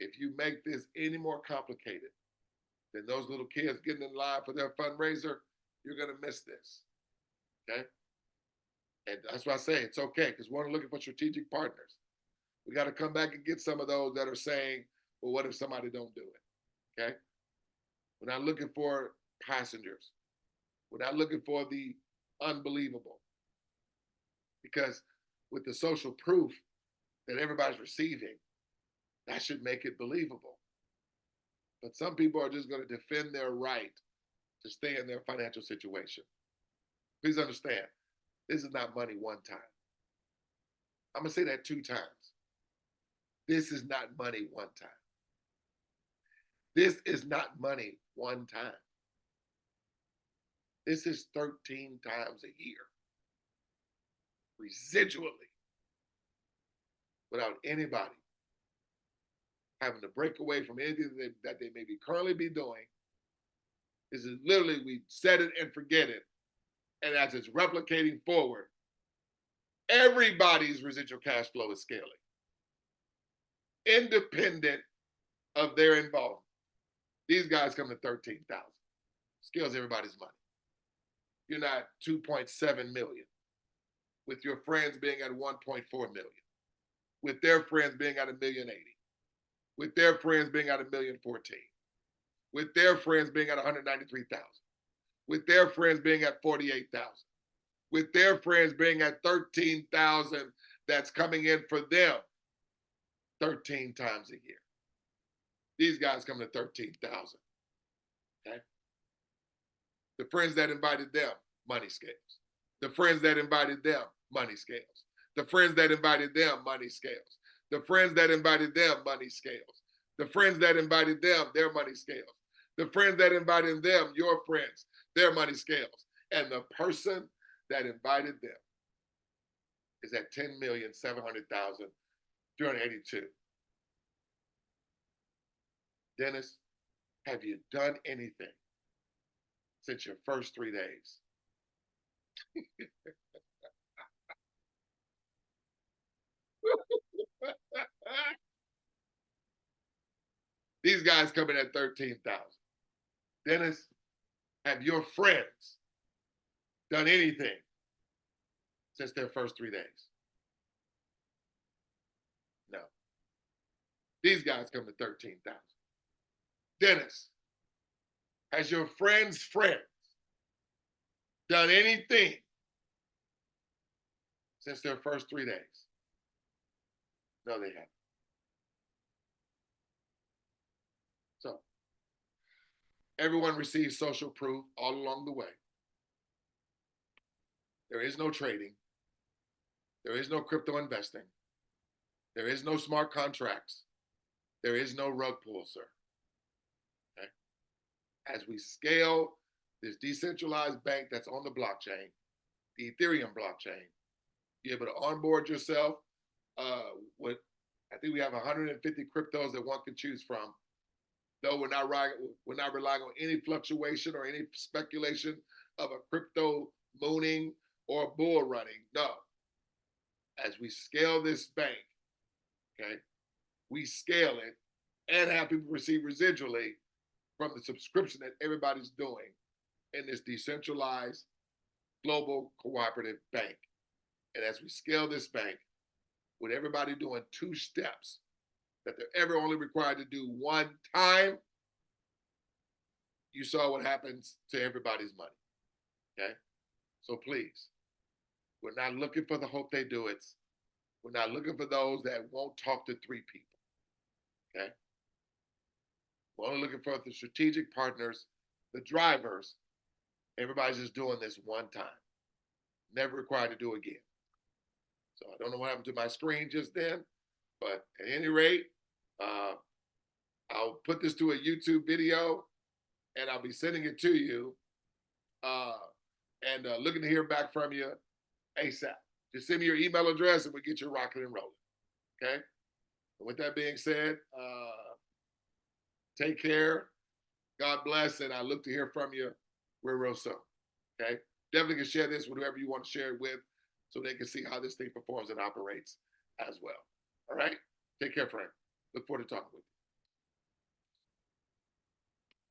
If you make this any more complicated than those little kids getting in line for their fundraiser, you're going to miss this, okay? And that's why I say it's okay, because we're looking for strategic partners. We got to come back and get some of those that are saying, well, what if somebody don't do it, okay? We're not looking for passengers. We're not looking for the unbelievable. Because with the social proof that everybody's receiving, that should make it believable. But some people are just going to defend their right to stay in their financial situation. Please understand, this is not money one time. I'm going to say that 2 times. This is not money one time. This is not money one time. This is 13 times a year, residually, without anybody having to break away from anything that they may be currently be doing. This is literally, we set it and forget it. And as it's replicating forward, everybody's residual cash flow is scaling, independent of their involvement. These guys come to 13,000. Scales everybody's money. You're not 2.7 million, with your friends being at 1.4 million, with their friends being at 1,080,000, with their friends being at 1,014,000, with their friends being at 193,000, with their friends being at 48,000, with their friends being at 13,000 that's coming in for them 13 times a year. These guys come to 13,000. Okay? The friends that invited them, money scales. The friends that invited them, money scales. The friends that invited them, money scales. The friends that invited them, money scales. The friends that invited them, their money scales. The friends that invited them, your friends, their money scales. And the person that invited them is at 10,700,382. Dennis, have you done anything since your first 3 days? These guys coming at 13,000. Dennis, have your friends done anything since their first 3 days? No. These guys come to 13,000. Dennis, has your friends' friends done anything since their first 3 days? No, they haven't. So, everyone receives social proof all along the way. There is no trading. There is no crypto investing. There is no smart contracts. There is no rug pull, sir. Okay? As we scale this decentralized bank that's on the blockchain, the Ethereum blockchain, you're able to onboard yourself with, I think we have 150 cryptos that one can choose from. Though we're not relying on any fluctuation or any speculation of a crypto mooning or bull running. No. As we scale this bank, okay, we scale it and have people receive residually from the subscription that everybody's doing in this decentralized global cooperative bank. And as we scale this bank, with everybody doing 2 steps that they're ever only required to do 1 time, you saw what happens to everybody's money. Okay? So please, we're not looking for the hope they do it. We're not looking for those that won't talk to 3 people. Okay? We're only looking for the strategic partners, the drivers. Everybody's just doing this 1 time. Never required to do again. So I don't know what happened to my screen just then, but at any rate, I'll put this to a YouTube video and I'll be sending it to you and looking to hear back from you ASAP. Just send me your email address and we'll get you rocking and rolling. Okay? And with that being said, take care. God bless, and I look to hear from you real soon. Okay? Definitely can share this with whoever you want to share it with so they can see how this thing performs and operates as well. All right? Take care, friend. Look forward to talking with you.